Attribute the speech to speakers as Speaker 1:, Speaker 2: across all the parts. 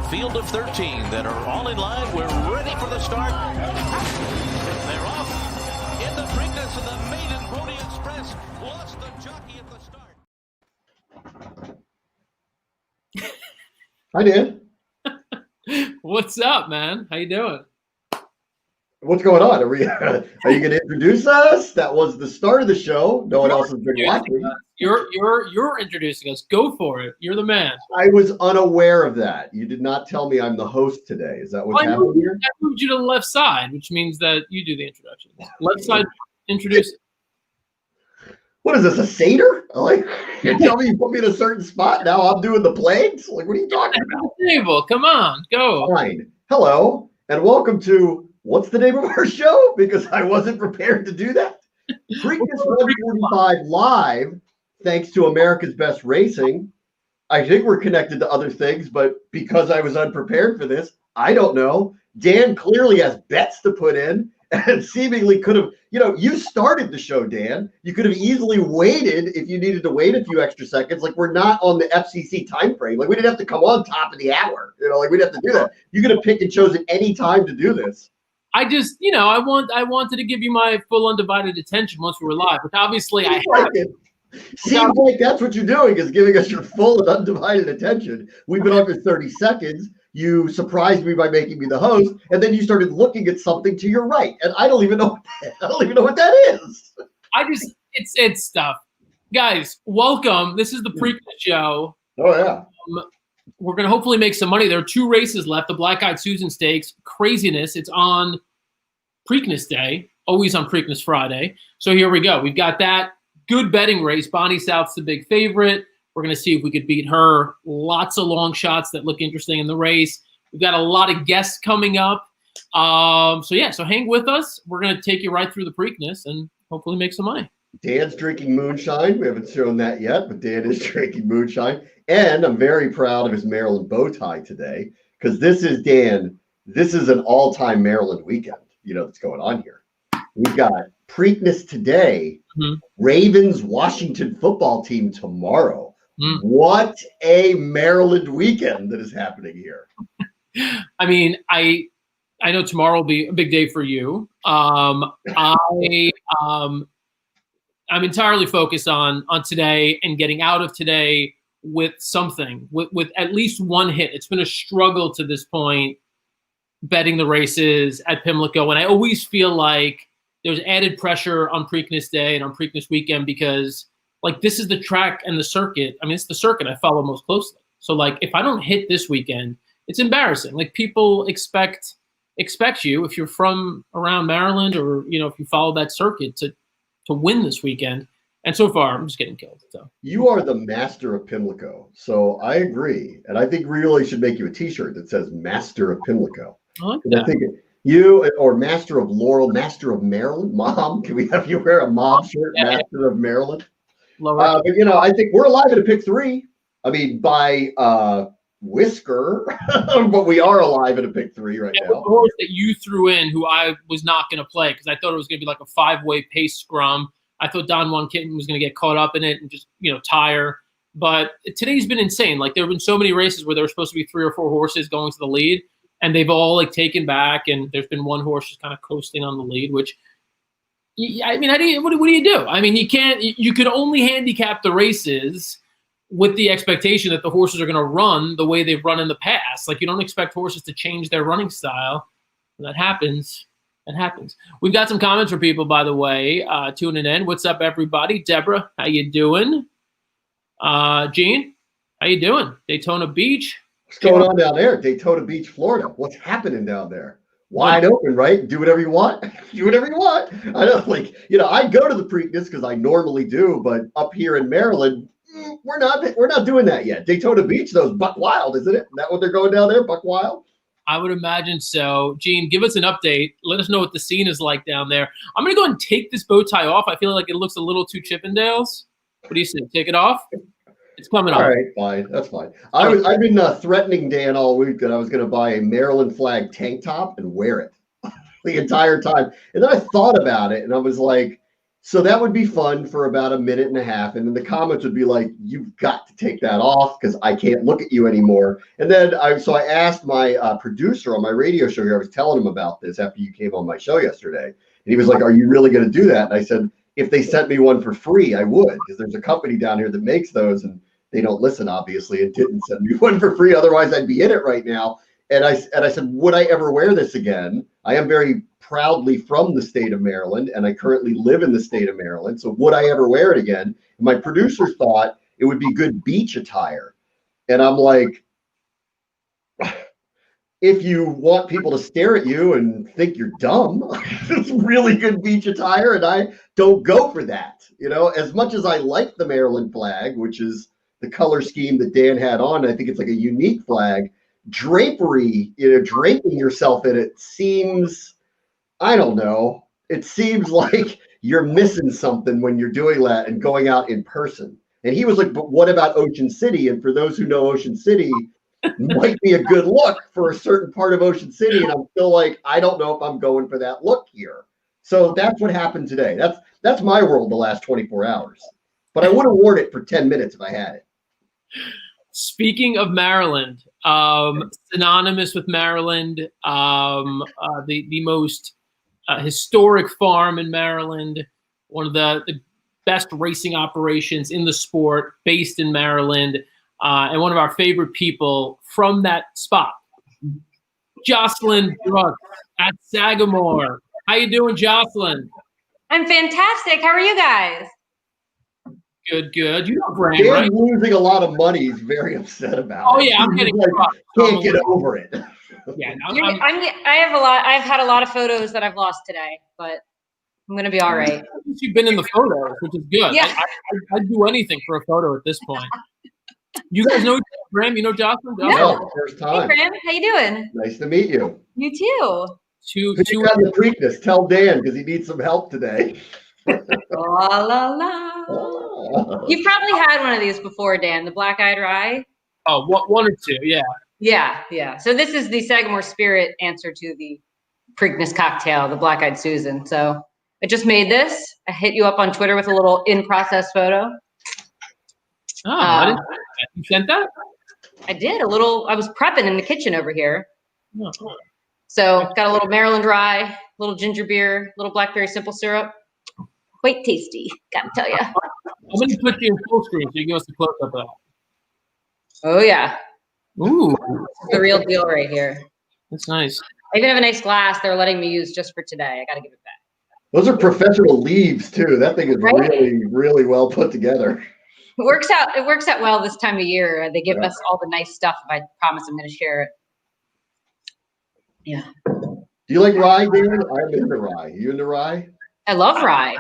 Speaker 1: field of 13 that are all in line. We're ready for the start. They're off in the Preakness, and the maiden Pony Express lost the jockey at the start.
Speaker 2: Hi, Dan.
Speaker 3: What's up, man? How you doing?
Speaker 2: What's going on? Are you going to introduce us? That was the start of the show. No one else has been watching.
Speaker 3: You're introducing us. Go for it. You're the man.
Speaker 2: I was unaware of that. You did not tell me I'm the host today. Is that what's happening here?
Speaker 3: I moved you to the left side, which means that you do the introduction. Left side, introduce.
Speaker 2: What is this, a Seder? Like, you tell me you put me in a certain spot, now I'm doing the plagues? Like, what are you talking about?
Speaker 3: Table, come on, go.
Speaker 2: Fine. Hello, and welcome to, what's the name of our show? Because I wasn't prepared to do that. Preakness 145 Live, thanks to America's Best Racing. I think we're connected to other things, but because I was unprepared for this, I don't know. Dan clearly has bets to put in and seemingly could have, you started the show, Dan. You could have easily waited if you needed to wait a few extra seconds. Like, we're not on the FCC time frame. Like, we didn't have to come on top of the hour. Like, we didn't have to do that. You could have picked and chosen any time to do this.
Speaker 3: I just, I wanted to give you my full undivided attention once we were live, which obviously I have.
Speaker 2: Seems like that's what you're doing, is giving us your full and undivided attention. We've been on for 30 seconds. You surprised me by making me the host, and then you started looking at something to your right, and I don't even know what that is.
Speaker 3: It's stuff. Guys, welcome. This is the Preakness show.
Speaker 2: Oh yeah.
Speaker 3: We're gonna hopefully make some money. There are 2 races left. The Black Eyed Susan Stakes, craziness. It's on Preakness Day, always on Preakness Friday. So here we go. We've got that good betting race. Bonnie South's the big favorite. We're going to see if we could beat her. Lots of long shots that look interesting in the race. We've got a lot of guests coming up. So hang with us. We're going to take you right through the Preakness and hopefully make some money. Dan's
Speaker 2: drinking moonshine. We haven't shown that yet, but Dan is drinking moonshine. And I'm very proud of his Maryland bow tie today, because this is Dan. This is an all-time Maryland weekend, that's going on here. We've got Preakness today, Ravens Washington football team tomorrow. What a Maryland weekend that is happening here.
Speaker 3: I mean, I know tomorrow will be a big day for you. I'm entirely focused on today and getting out of today with something, with at least one hit. It's been a struggle to this point betting the races at Pimlico, and I always feel like there's added pressure on Preakness Day and on Preakness weekend because, like, this is the track and the circuit. I mean, it's the circuit I follow most closely. So, like, if I don't hit this weekend, it's embarrassing. Like, people expect you, if you're from around Maryland or, if you follow that circuit, to win this weekend. And so far, I'm just getting killed. So
Speaker 2: you are the master of Pimlico. So I agree. And I think we really should make you a T-shirt that says Master of Pimlico.
Speaker 3: I like that.
Speaker 2: I think you, or Master of Laurel, Master of Maryland. Mom, can we have you wear a mom shirt, Master of Maryland? But I think we're alive at a pick 3. I mean, by whisker, but we are alive at a pick 3 right now.
Speaker 3: The horse that you threw in, who I was not going to play because I thought it was going to be like a 5-way pace scrum. I thought Don Juan Kitten was going to get caught up in it and just tire. But today's been insane. Like, there have been so many races where there were supposed to be 3 or 4 horses going to the lead, and they've all taken back, and there's been one horse just kind of coasting on the lead, which. I mean, what do you do? I mean, you could only handicap the races with the expectation that the horses are going to run the way they've run in the past. Like, you don't expect horses to change their running style. When that happens. We've got some comments from people, by the way, tuning in. What's up, everybody? Deborah, how you doing? Gene, how you doing? Daytona Beach.
Speaker 2: What's going on down there? Daytona Beach, Florida. What's happening down there? Wide open, right? Do whatever you want. Do whatever you want. I know, I go to the Preakness because I normally do, but up here in Maryland, we're not doing that yet. Daytona Beach, though, is Buck Wild, isn't it? Is that what they're going down there, Buck Wild?
Speaker 3: I would imagine so. Gene, give us an update. Let us know what the scene is like down there. I'm going to go and take this bow tie off. I feel like it looks a little too Chippendales. What do you say? Take it off? It's coming off.
Speaker 2: All right, fine. That's fine. I've been threatening Dan all week that I was going to buy a Maryland flag tank top and wear it the entire time. And then I thought about it, and I was like, So that would be fun for about a minute and a half. And then the comments would be like, you've got to take that off because I can't look at you anymore. And then I asked my producer on my radio show here, I was telling him about this after you came on my show yesterday. And he was like, are you really going to do that? And I said, if they sent me one for free, I would, because there's a company down here that makes those and they don't listen, obviously, and didn't send me one for free. Otherwise, I'd be in it right now. And I said, would I ever wear this again? I am very proudly from the state of Maryland, and I currently live in the state of Maryland. So would I ever wear it again? And my producers thought it would be good beach attire. And I'm like, if you want people to stare at you and think you're dumb, it's really good beach attire, and I don't go for that. As much as I like the Maryland flag, which is the color scheme that Dan had on, I think it's like a unique flag. Drapery, draping yourself in it seems, I don't know, it seems like you're missing something when you're doing that and going out in person. And he was like, but what about Ocean City? And for those who know Ocean City, might be a good look for a certain part of Ocean City. And I'm still like, I don't know if I'm going for that look here. So that's what happened today. That's my world the last 24 hours. But I would have worn it for 10 minutes if I had it.
Speaker 3: Speaking of Maryland, synonymous with Maryland, the most historic farm in Maryland, one of the best racing operations in the sport, based in Maryland, and one of our favorite people from that spot, Jocelyn Brooks at Sagamore. How you doing, Jocelyn?
Speaker 4: I'm fantastic. How are you guys?
Speaker 3: Good. You know Graham,
Speaker 2: Dan
Speaker 3: right?
Speaker 2: losing a lot of money. He's very upset about it.
Speaker 3: Oh yeah, I'm getting
Speaker 2: can't get over it.
Speaker 3: Yeah,
Speaker 4: I've had a lot of photos that I've lost today, but I'm gonna be all right.
Speaker 3: You've been in the photos, which is good.
Speaker 4: Yeah.
Speaker 3: I'd do anything for a photo at this point. You guys know Graham? You know Jocelyn?
Speaker 2: No, first
Speaker 4: Hey,
Speaker 2: time.
Speaker 4: Graham, how you doing?
Speaker 2: Nice to meet you.
Speaker 4: You too.
Speaker 3: Two
Speaker 2: You got the Preakness. Tell Dan because he needs some help today.
Speaker 4: La la la.
Speaker 2: Oh.
Speaker 4: You've probably had one of these before, Dan, the black-eyed rye.
Speaker 3: Oh, one or two, yeah.
Speaker 4: Yeah. So this is the Sagamore Spirit answer to the Preakness cocktail, the black-eyed Susan. So I just made this. I hit you up on Twitter with a little in-process photo.
Speaker 3: Oh, I didn't know that. You sent that?
Speaker 4: I did a little. I was prepping in the kitchen over here.
Speaker 3: Oh.
Speaker 4: So got a little Maryland rye, little ginger beer, little blackberry simple syrup. Quite tasty, gotta tell you.
Speaker 3: I'm going to put you in full screen so you can give us a close up of that.
Speaker 4: Oh yeah.
Speaker 3: Ooh,
Speaker 4: The real deal right here.
Speaker 3: that's nice.
Speaker 4: I even have a nice glass they're letting me use just for today. I gotta give it back.
Speaker 2: Those are professional leaves too. That thing is really, really well put together.
Speaker 4: It works out well this time of year. They give us all the nice stuff if I promise I'm gonna share it. Yeah.
Speaker 2: Do you like rye, Dan? I'm into rye. You into rye?
Speaker 4: I love rye.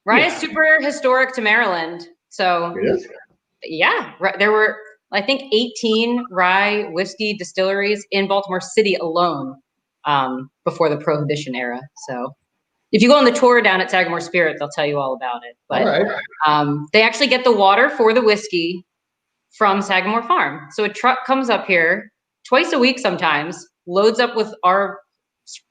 Speaker 4: Rye is super historic to Maryland. So
Speaker 2: It is.
Speaker 4: yeah, there were, I think, 18 rye whiskey distilleries in Baltimore City alone before the Prohibition era. So if you go on the tour down at Sagamore Spirit, they'll tell you all about it. But
Speaker 2: All right.
Speaker 4: they actually get the water for the whiskey from Sagamore Farm. So a truck comes up here twice a week sometimes, loads up with our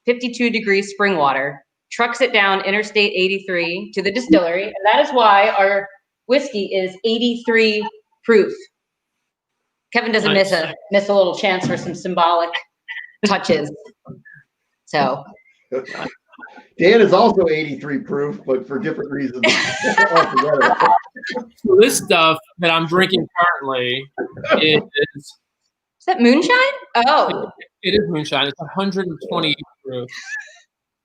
Speaker 4: 52-degree spring water, trucks it down Interstate 83 to the distillery. And that is why our whiskey is 83 proof. Kevin doesn't miss a little chance for some symbolic touches. So
Speaker 2: Dan is also 83 proof, but for different reasons altogether.
Speaker 3: So this stuff that I'm drinking currently is
Speaker 4: that moonshine? Oh.
Speaker 3: it is moonshine. It's 120 proof.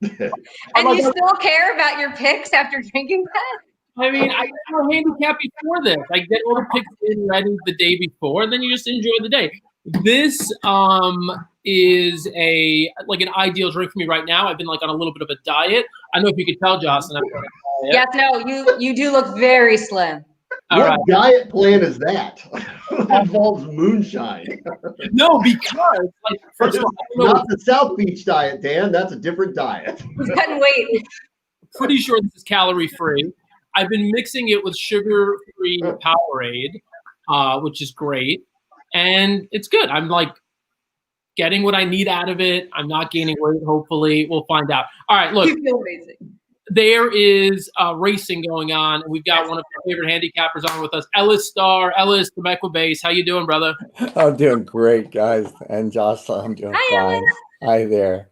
Speaker 4: And you still care about your picks after drinking that?
Speaker 3: I mean, I got a handicap before this. I get all the picks in ready the day before, and then you just enjoy the day. This is an ideal drink for me right now. I've been on a little bit of a diet. I don't know if you could tell, Jocelyn.
Speaker 4: Yes, no, you do look very slim.
Speaker 2: What diet plan is that? That involves moonshine.
Speaker 3: No, because first of all,
Speaker 2: not the South Beach diet, Dan. That's a different diet.
Speaker 4: He's cutting weight.
Speaker 3: Pretty sure this is calorie free. I've been mixing it with sugar-free Powerade, which is great, and it's good. I'm getting what I need out of it. I'm not gaining weight. Hopefully, we'll find out. All right, look.
Speaker 4: You feel amazing.
Speaker 3: there is racing going on. We've got one of our favorite handicappers on with us, Ellis Starr. Ellis, Temecula Base. How you doing, brother?
Speaker 5: I'm doing great, guys. And Jocelyn, I'm doing
Speaker 4: Hi,
Speaker 5: fine.
Speaker 4: Ellis.
Speaker 5: Hi there.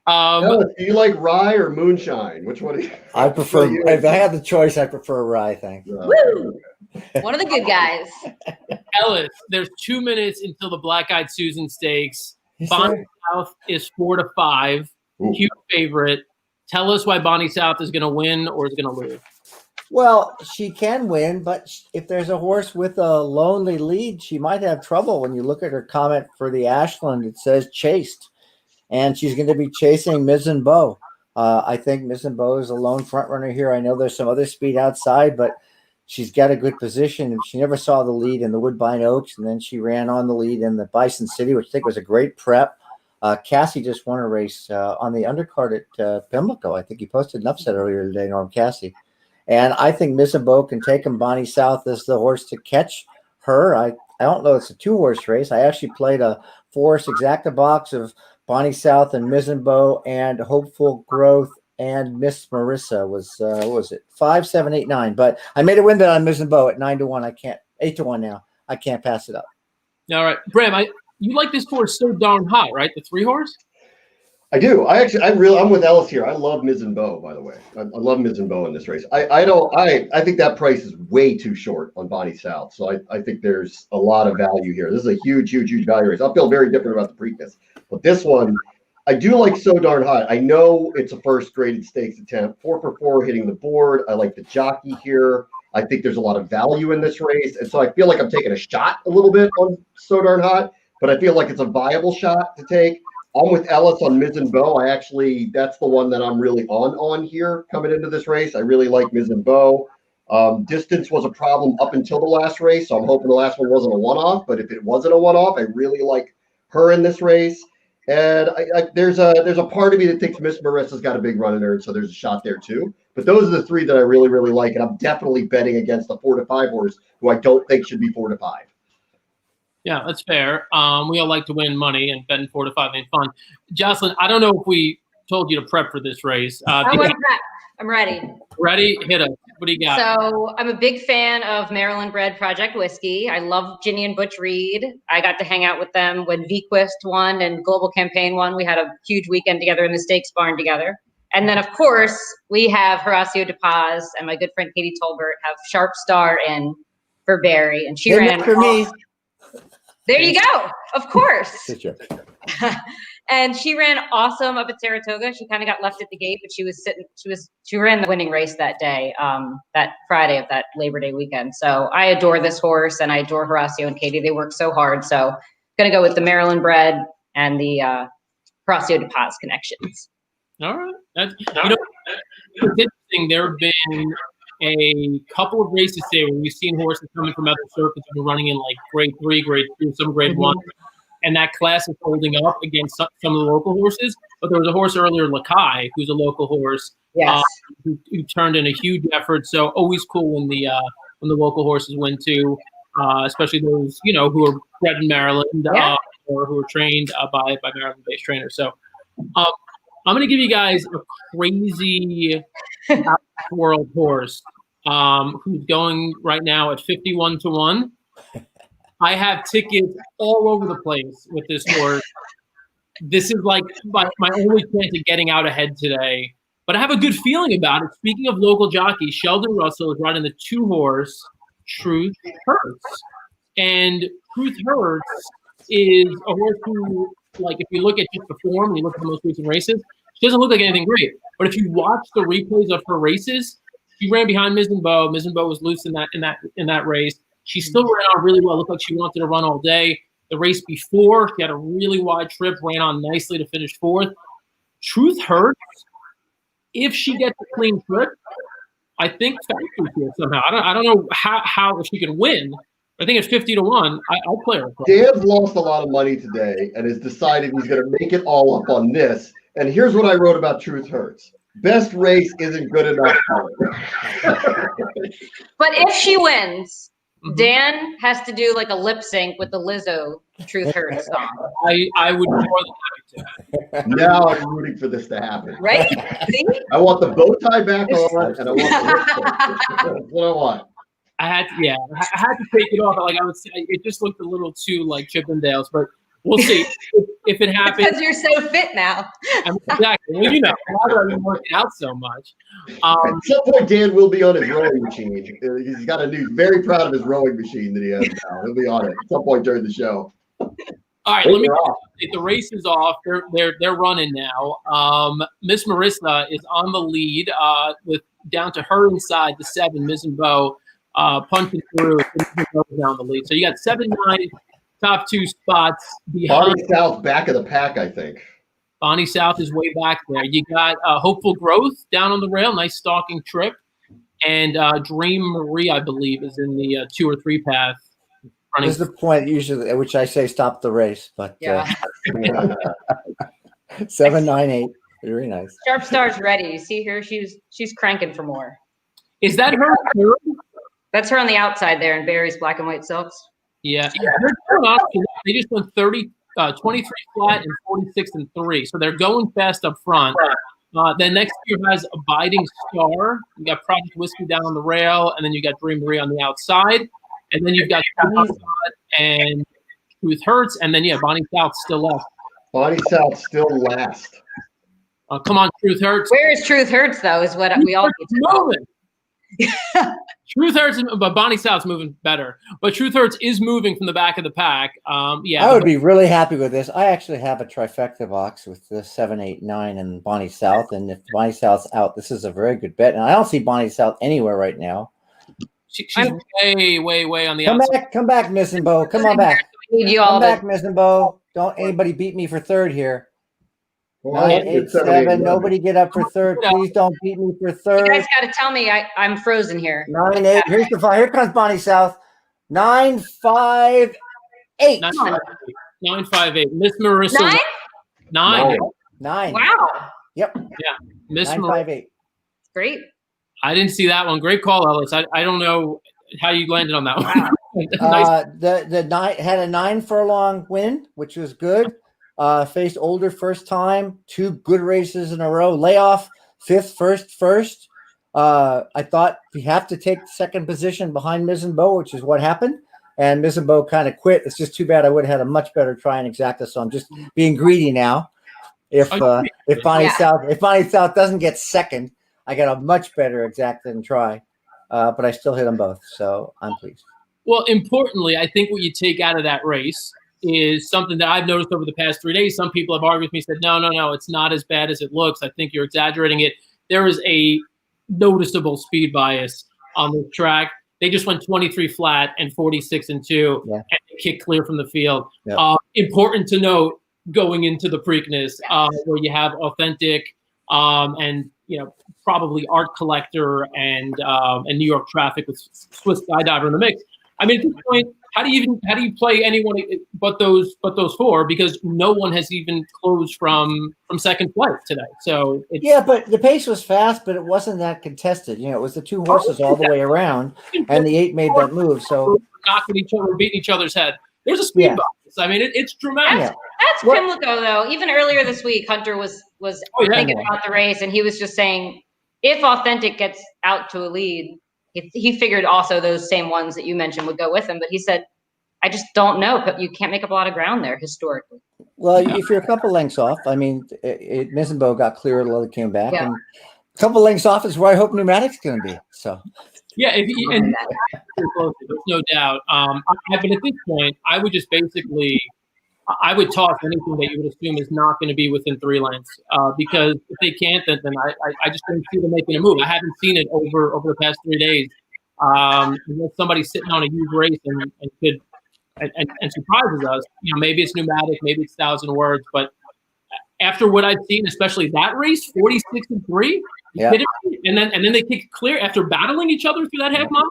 Speaker 2: Ellis, do you like rye or moonshine? Which one?
Speaker 5: I prefer, if I had the choice, I prefer rye, thanks.
Speaker 4: Woo! One of the good guys.
Speaker 3: Ellis, there's 2 minutes until the Black Eyed Susan Stakes.
Speaker 5: Is
Speaker 3: Bonnie
Speaker 5: there-
Speaker 3: South is 4-5.
Speaker 2: Ooh.
Speaker 3: Huge favorite. Tell us why Bonnie South is going to win or is going to lose.
Speaker 5: Well, she can win, but if there's a horse with a lonely lead, she might have trouble. When you look at her comment for the Ashland, it says chased. And she's going to be chasing Mizzen Bow. I think Mizzen Bow is a lone front runner here. I know there's some other speed outside, but she's got a good position. And she never saw the lead in the Woodbine Oaks, and then she ran on the lead in the Bison City, which I think was a great prep. Cassie just won a race on the undercard at Pimlico. I think he posted an upset earlier today, Norm Cassie. And I think Mizzen Bow can take him. Bonnie South is the horse to catch her. I don't know it's a 2-horse race. I actually played a 4-horse exacta box of Bonnie South and Mizzen Bow and Hopeful Growth and Miss Marissa was what was it 5, 7, 8, 9. But I made a win bet on Mizzen Bow at 9-1. I can't 8-1 now. I can't pass it up.
Speaker 3: All right, Bram, you like this horse so darn hot, right? The 3-horse.
Speaker 2: I do. I'm with Ellis here. I love Mizzen Bow, by the way. I love Mizzen Bow in this race. I think that price is way too short on Bonnie South. So I think there's a lot of value here. This is a huge value race. I feel very different about the Preakness. But this one, I do like So Darn Hot. I know it's a first graded stakes attempt. 4 for 4 hitting the board. I like the jockey here. I think there's a lot of value in this race. And so I feel like I'm taking a shot a little bit on So Darn Hot, but I feel like it's a viable shot to take. I'm with Ellis on Mizzen Bow. That's the one that I'm really on here coming into this race. I really like Mizzen Bow. Distance was a problem up until the last race, so I'm hoping the last one wasn't a one-off. But if it wasn't a one-off, I really like her in this race. And there's a part of me that thinks Miss Marissa's got a big run in her, and so there's a shot there too. But those are the 3 that I really, really like, and I'm definitely betting against the 4-5 horse, who I don't think should be 4-5.
Speaker 3: Yeah, that's fair. We all like to win money, and betting 4-5 ain't fun. Jocelyn, I don't know if we told you to prep for this race.
Speaker 4: I'm ready.
Speaker 3: Ready? Hit us. What do you got?
Speaker 4: So I'm a big fan of Maryland bred Project Whiskey. I love Ginny and Butch Reed. I got to hang out with them when VQuest won and Global Campaign won. We had a huge weekend together in the Stakes Barn together. And then, of course, we have Horacio De Paz and my good friend Katie Tolbert have Sharp Star in for Barry. And she ran
Speaker 5: for me.
Speaker 4: There you go. Of course.
Speaker 5: Good job.
Speaker 4: And she ran awesome up at Saratoga. She kind of got left at the gate, but she ran the winning race that day, that Friday of that Labor Day weekend. So I adore this horse, and I adore Horacio and Katie. They work so hard. So going to go with the Maryland bred and the Horacio De Paz connections.
Speaker 3: All right. It's interesting. There have been a couple of races today where we've seen horses coming from other circuits and running in like grade 3, grade 2, some grade 1. And that class is holding up against some of the local horses. But there was a horse earlier, Lakai, who's a local horse,
Speaker 4: Yes.
Speaker 3: who turned in a huge effort. So always cool when the local horses win too, especially those who are bred in Maryland or who are trained by Maryland-based trainers. So I'm going to give you guys a crazy world horse who's going right now at 51-1. I have tickets all over the place with this horse. This is like my only chance of getting out ahead today. But I have a good feeling about it. Speaking of local jockeys, Sheldon Russell is riding the 2-horse Truth Hurts. And Truth Hurts is a horse who, like, if you look at just the form and you look at the most recent races, she doesn't look like anything great. But if you watch the replays of her races, she ran behind Mizzen Bow. Mizzen Bow was loose in that race. She still ran on really well. It looked like she wanted to run all day. The race before, she had a really wide trip, ran on nicely to finish 4th. Truth Hurts, if she gets a clean trip, I think factory here somehow. I don't know how if she can win. I think at 50-1, I'll play her.
Speaker 2: Dan's lost a lot of money today and has decided he's going to make it all up on this. And here's what I wrote about Truth Hurts. Best race isn't good enough.
Speaker 4: But if she wins, Dan has to do like a lip sync with the Lizzo Truth Hurts song.
Speaker 3: I would more than happy to.
Speaker 2: Now I'm rooting for this to happen.
Speaker 4: Right? See?
Speaker 2: I want the bow tie back on, and I want the lip sync. That's what I want.
Speaker 3: I had to take it off. Like I would say, it just looked a little too like Chippendales, but we'll see if it happens.
Speaker 4: Because you're so fit now.
Speaker 3: Exactly. Well, I've been working out so much.
Speaker 2: At some point, Dan will be on his rowing machine. He's got very proud of his rowing machine that he has now. He'll be on it at some point during the show.
Speaker 3: All right, let me. The race is off. They're running now. Miss Marissa is on the lead with down to her inside the 7. Mizzenboe punching through down the lead. So you got 7-9 top 2 spots behind.
Speaker 2: Bonnie South back of the pack, I think.
Speaker 3: Bonnie South is way back there. You got Hopeful Growth down on the rail, nice stalking trip, and Dream Marie, I believe, is in the 2 or 3 path.
Speaker 5: This is the point usually at which I say stop the race, but
Speaker 4: Yeah.
Speaker 5: 7, 9, 8, very nice.
Speaker 4: Sharp Star's ready. You see her? She's cranking for more.
Speaker 3: Is that her?
Speaker 4: That's her on the outside there in Barry's black and white silks.
Speaker 3: Yeah. They just went 23 flat and 46 and 3. So they're going fast up front. Then next year has Abiding Star. You got Project Whiskey down on the rail, and then you got Dream Marie on the outside. And then you've got and Truth Hurts, and then Bonnie South still left.
Speaker 2: Bonnie South still last.
Speaker 3: Come on, Truth Hurts.
Speaker 4: Where is Truth Hurts though? Is what we all need to know.
Speaker 3: Moving. Truth Hurts, but Bonnie South's moving better. But Truth Hurts is moving from the back of the pack.
Speaker 5: I would be really happy with this. I actually have a trifecta box with the 7, 8, 9, and Bonnie South. And if Bonnie South's out, this is a very good bet. And I don't see Bonnie South anywhere right now.
Speaker 3: She's way on the outside.
Speaker 5: Come back, Mizzenboe. Come on back.
Speaker 4: We need you all
Speaker 5: Come back, Mizzenboe. Don't anybody beat me for 3rd here. 9, 8, 7. Nobody get up for 3rd. Please don't beat me for 3rd.
Speaker 4: You guys got to tell me I'm frozen here.
Speaker 5: 9, 8. Here's the 5. Here comes Bonnie South. 9, 5, 8.
Speaker 3: 9, 5, 8. Miss Marissa. 9.
Speaker 5: 9.
Speaker 4: Wow.
Speaker 5: Yep.
Speaker 3: Yeah. Miss
Speaker 5: 9,
Speaker 3: Marissa.
Speaker 5: 5, 8.
Speaker 4: Great.
Speaker 3: I didn't see that one. Great call, Ellis. I don't know how you landed on that one.
Speaker 5: Nice. The 9 had a 9 furlong win, which was good. Faced older first time, 2 good races in a row. Layoff 5th, first. I thought we have to take 2nd position behind Mizzenboe, which is what happened. And Mizzenboe kind of quit. It's just too bad. I would have had a much better try in exacta. So I'm just being greedy now. If Bonnie South doesn't get 2nd, I got a much better exacta and try. But I still hit them both. So I'm pleased.
Speaker 3: Well, importantly, I think what you take out of that race is something that I've noticed over the past 3 days. Some people have argued with me, said, no, it's not as bad as it looks. I think you're exaggerating it. There is a noticeable speed bias on the track. They just went 23 flat and 46 and 2 and kicked clear from the field. Yeah. Important to note going into the Preakness, where you have Authentic and probably Art Collector and New York Traffic with Swiss Skydiver in the mix. I mean, at this point, how do you play anyone but those 4? Because no one has even closed from 2nd place today. So
Speaker 5: but the pace was fast, but it wasn't that contested. It was the 2 horses all the way around, and the 8 made that move. So
Speaker 3: knocking each other, beating each other's head. There's a speed bias. I mean, it's dramatic.
Speaker 4: That's Pimlico though. Even earlier this week, Hunter was thinking about the race, and he was just saying, if Authentic gets out to a lead, he figured also those same ones that you mentioned would go with him. But he said, I just don't know. But you can't make up a lot of ground there historically.
Speaker 5: Well, if you're a couple lengths off, I mean, Mizzenboe got clear, Lily came back, and a couple lengths off is where I hope Pneumatic's going to be. So.
Speaker 3: Yeah, and there's no doubt. But at this point, I would just basically, I would toss anything that you would assume is not going to be within 3 lengths, because if they can't, then I just don't see them making a move. I haven't seen it over the past 3 days. Unless somebody's sitting on a huge race and could and surprises us, maybe it's Pneumatic, maybe it's 1,000 Words, but after what I've seen, especially that race, 46 and 3.
Speaker 5: Yeah.
Speaker 3: And then they kick clear after battling each other through that half mile.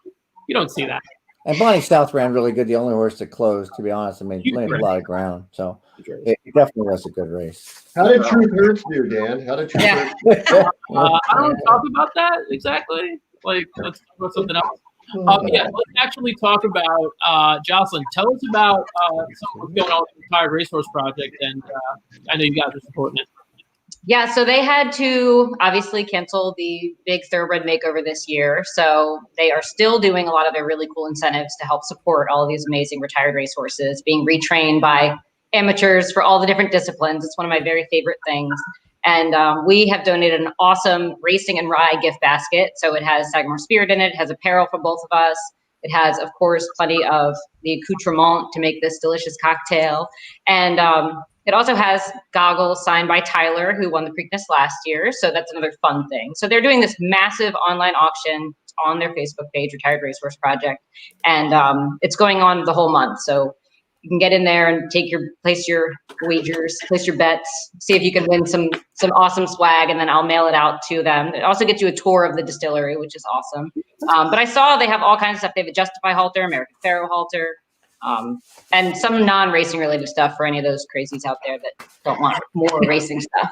Speaker 3: You don't see that.
Speaker 5: And Bonnie South ran really good. The only horse that closed, to be honest. I mean, laid a lot of ground. So it definitely was a good race.
Speaker 2: How did Truth Hurts do, Dan? How did Truth Hurts do?
Speaker 3: I don't want to talk about that exactly. Like, let's talk about something else. Yeah, let's actually talk about Jocelyn. Tell us about what's going on with the Retired Racehorse Project, and I know you guys are supporting it.
Speaker 4: Yeah, so they had to obviously cancel the big thoroughbred makeover this year. So they are still doing a lot of their really cool incentives to help support all of these amazing retired racehorses being retrained by amateurs for all the different disciplines. It's one of my very favorite things. And we have donated an awesome racing and rye gift basket. So it has Sagamore Spirit in it. It has apparel for both of us. It has, of course, plenty of the accoutrement to make this delicious cocktail. And it also has goggles signed by Tyler, who won the Preakness last year. So that's another fun thing. So they're doing this massive online auction on their Facebook page, Retired Racehorse Project. And it's going on the whole month. So you can get in there and place your wagers, place your bets, see if you can win some awesome swag, and then I'll mail it out to them. It also gets you a tour of the distillery, which is awesome. But I saw they have all kinds of stuff. They have a Justify halter, American Pharoah halter, and some non-racing related stuff for any of those crazies out there that don't want more racing stuff.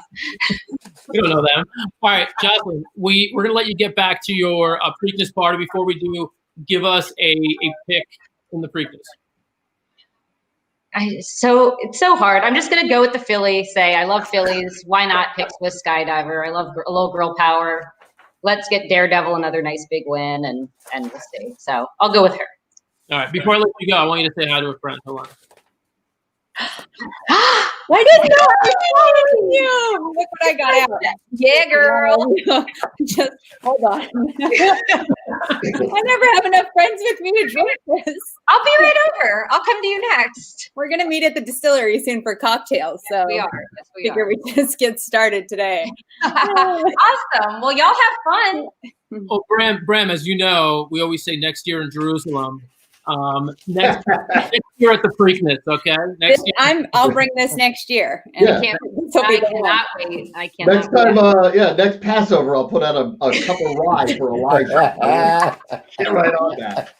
Speaker 3: We don't know them. All right, Jocelyn, we're going to let you get back to your Preakness party. Before we do, give us a pick in the Preakness.
Speaker 4: It's so hard. I'm just going to go with the filly, say I love fillies. Why not pick Swiss Skydiver? I love a little girl power. Let's get Daredevil another nice big win, and we'll see. So I'll go with her.
Speaker 3: All right, before I let you go, I want you to say hi to a friend. Hold on.
Speaker 6: I didn't know I was calling you. Look what I got out.
Speaker 4: Yeah, girl.
Speaker 6: Just hold on. I never have enough friends with me to drink this.
Speaker 4: I'll be right over. I'll come to you next.
Speaker 6: We're gonna meet at the distillery soon for cocktails. So
Speaker 4: We are. Yes, we
Speaker 6: figure
Speaker 4: are.
Speaker 6: we just get started today.
Speaker 4: Awesome. Well, y'all have fun.
Speaker 3: Well, Bram, as you know, we always say next year in Jerusalem. Next year at the Preakness, okay? Next year.
Speaker 6: I'll bring this next year. And
Speaker 2: Yeah.
Speaker 6: this will be
Speaker 4: I
Speaker 6: the one.
Speaker 4: cannot wait. I cannot
Speaker 2: Next time, next Passover, I'll put out a cup of rye for Elijah. Get right on that.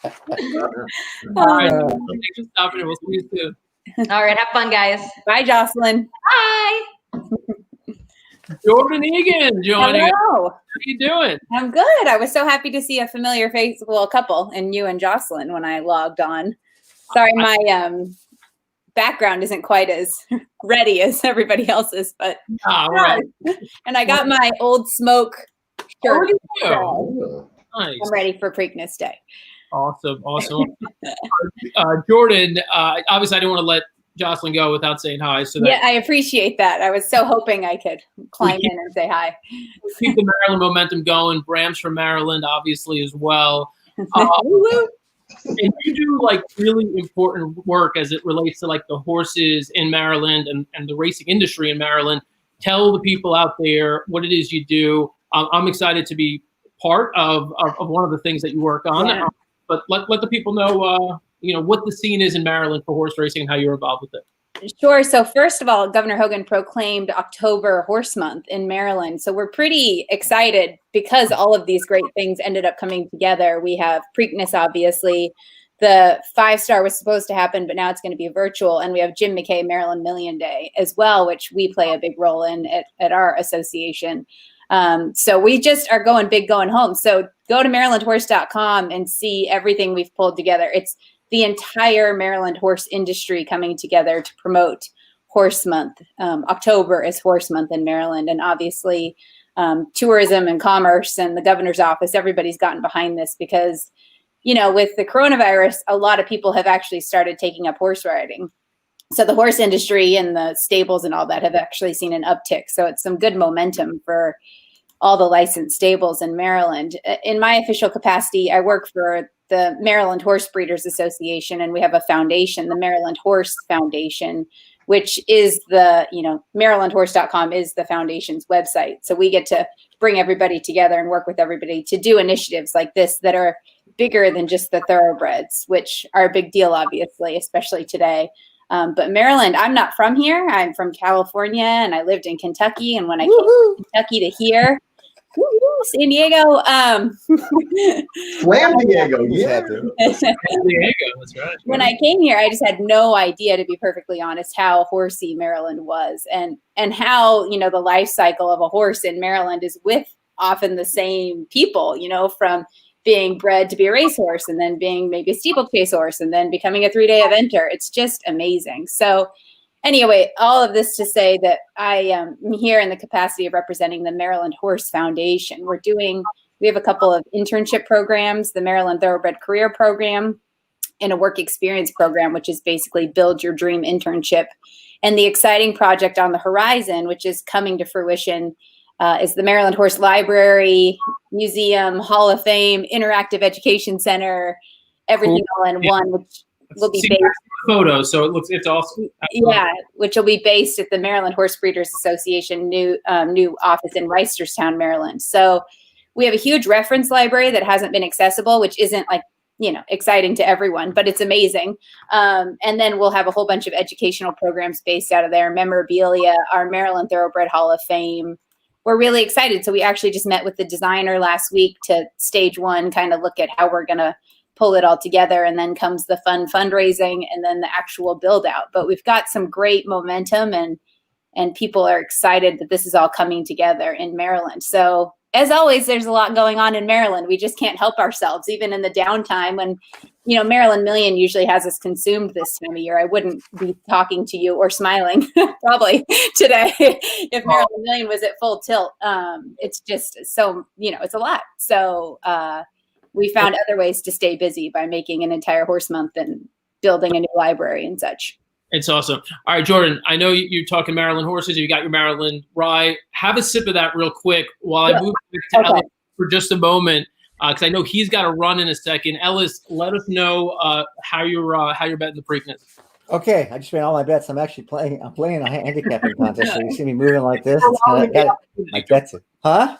Speaker 3: All right, thanks for stopping it. We'll see you soon.
Speaker 4: All right. Have fun, guys.
Speaker 6: Bye, Jocelyn.
Speaker 4: Bye.
Speaker 3: Jordan Egan joining us.
Speaker 6: Hello.
Speaker 3: How you doing?
Speaker 6: I'm good. I was so happy to see a familiar face, well, a couple, and you and Jocelyn when I logged on. Sorry, my background isn't quite as ready as everybody else's, but
Speaker 3: Right.
Speaker 6: and I got my old smoke shirt.
Speaker 3: Look at you.
Speaker 2: Oh,
Speaker 3: Nice.
Speaker 6: I'm ready for Preakness Day.
Speaker 3: Awesome. Jordan, obviously I didn't want to let Jocelyn go without saying hi. So that
Speaker 6: Yeah, I appreciate that. I was so hoping I could climb in and say hi.
Speaker 3: keep the Maryland momentum going. Bram's from Maryland, obviously, as well.
Speaker 6: Woo-woo.
Speaker 3: And you do like really important work as it relates to like the horses in Maryland and the racing industry in Maryland. Tell the people out there what it is you do. I'm excited to be part of one of the things that you work on.
Speaker 6: Yeah.
Speaker 3: But let the people know, what the scene is in Maryland for horse racing and how you're involved with it.
Speaker 6: Sure. So first of all, Governor Hogan proclaimed October Horse Month in Maryland. So we're pretty excited because all of these great things ended up coming together. We have Preakness, obviously. The 5-star was supposed to happen, but now it's going to be virtual. And we have Jim McKay Maryland Million Day as well, which we play a big role in at our association. So we just are going big, going home. So go to marylandhorse.com and see everything we've pulled together. It's the entire Maryland horse industry coming together to promote Horse Month. October is Horse Month in Maryland. And obviously tourism and commerce and the governor's office, everybody's gotten behind this because, with the coronavirus, a lot of people have actually started taking up horse riding. So the horse industry and the stables and all that have actually seen an uptick. So it's some good momentum for all the licensed stables in Maryland. In my official capacity, I work for the Maryland Horse Breeders Association, and we have a foundation, the Maryland Horse Foundation, which is marylandhorse.com is the foundation's website. So we get to bring everybody together and work with everybody to do initiatives like this that are bigger than just the thoroughbreds, which are a big deal, obviously, especially today. But Maryland, I'm not from here. I'm from California, and I lived in Kentucky. And when I came from Kentucky to here, San Diego.
Speaker 2: Slam Diego, yeah.
Speaker 3: Diego, that's right.
Speaker 6: When I came here, I just had no idea, to be perfectly honest, how horsey Maryland was, and how the life cycle of a horse in Maryland is with often the same people. From being bred to be a racehorse and then being maybe a steeplechase horse and then becoming a 3-day eventer. It's just amazing. So anyway, all of this to say that I am here in the capacity of representing the Maryland Horse Foundation. We have a couple of internship programs, the Maryland Thoroughbred Career Program and a work experience program, which is basically build your dream internship. And the exciting project on the horizon, which is coming to fruition, is the Maryland Horse Library, Museum, Hall of Fame, Interactive Education Center, everything all in one, which will be based.
Speaker 3: Photos, so it's awesome.
Speaker 6: Yeah, which will be based at the Maryland Horse Breeders Association new office in Reisterstown, Maryland. So we have a huge reference library that hasn't been accessible, which isn't exciting to everyone, but it's amazing. And then we'll have a whole bunch of educational programs based out of there, memorabilia, our Maryland Thoroughbred Hall of Fame. We're really excited. So we actually just met with the designer last week to stage one, kind of look at how we're going to pull it all together. And then comes the fun fundraising and then the actual build out. But we've got some great momentum and people are excited that this is all coming together in Maryland. So as always, there's a lot going on in Maryland. We just can't help ourselves, even in the downtime when, Maryland Million usually has us consumed this time of year. I wouldn't be talking to you or smiling probably today if Maryland Million was at full tilt. It's just so, it's a lot. So we found other ways to stay busy by making an entire horse month and building a new library and such.
Speaker 3: It's awesome. All right, Jordan, I know you're talking Maryland horses. You got your Maryland rye. Have a sip of that real quick while I move back to Ellis for just a moment, because I know he's got to run in a second. Ellis, let us know how you're betting the Preakness.
Speaker 5: Okay, I just made all my bets. I'm playing a handicapping contest. So you see me moving like this. My bets. Huh?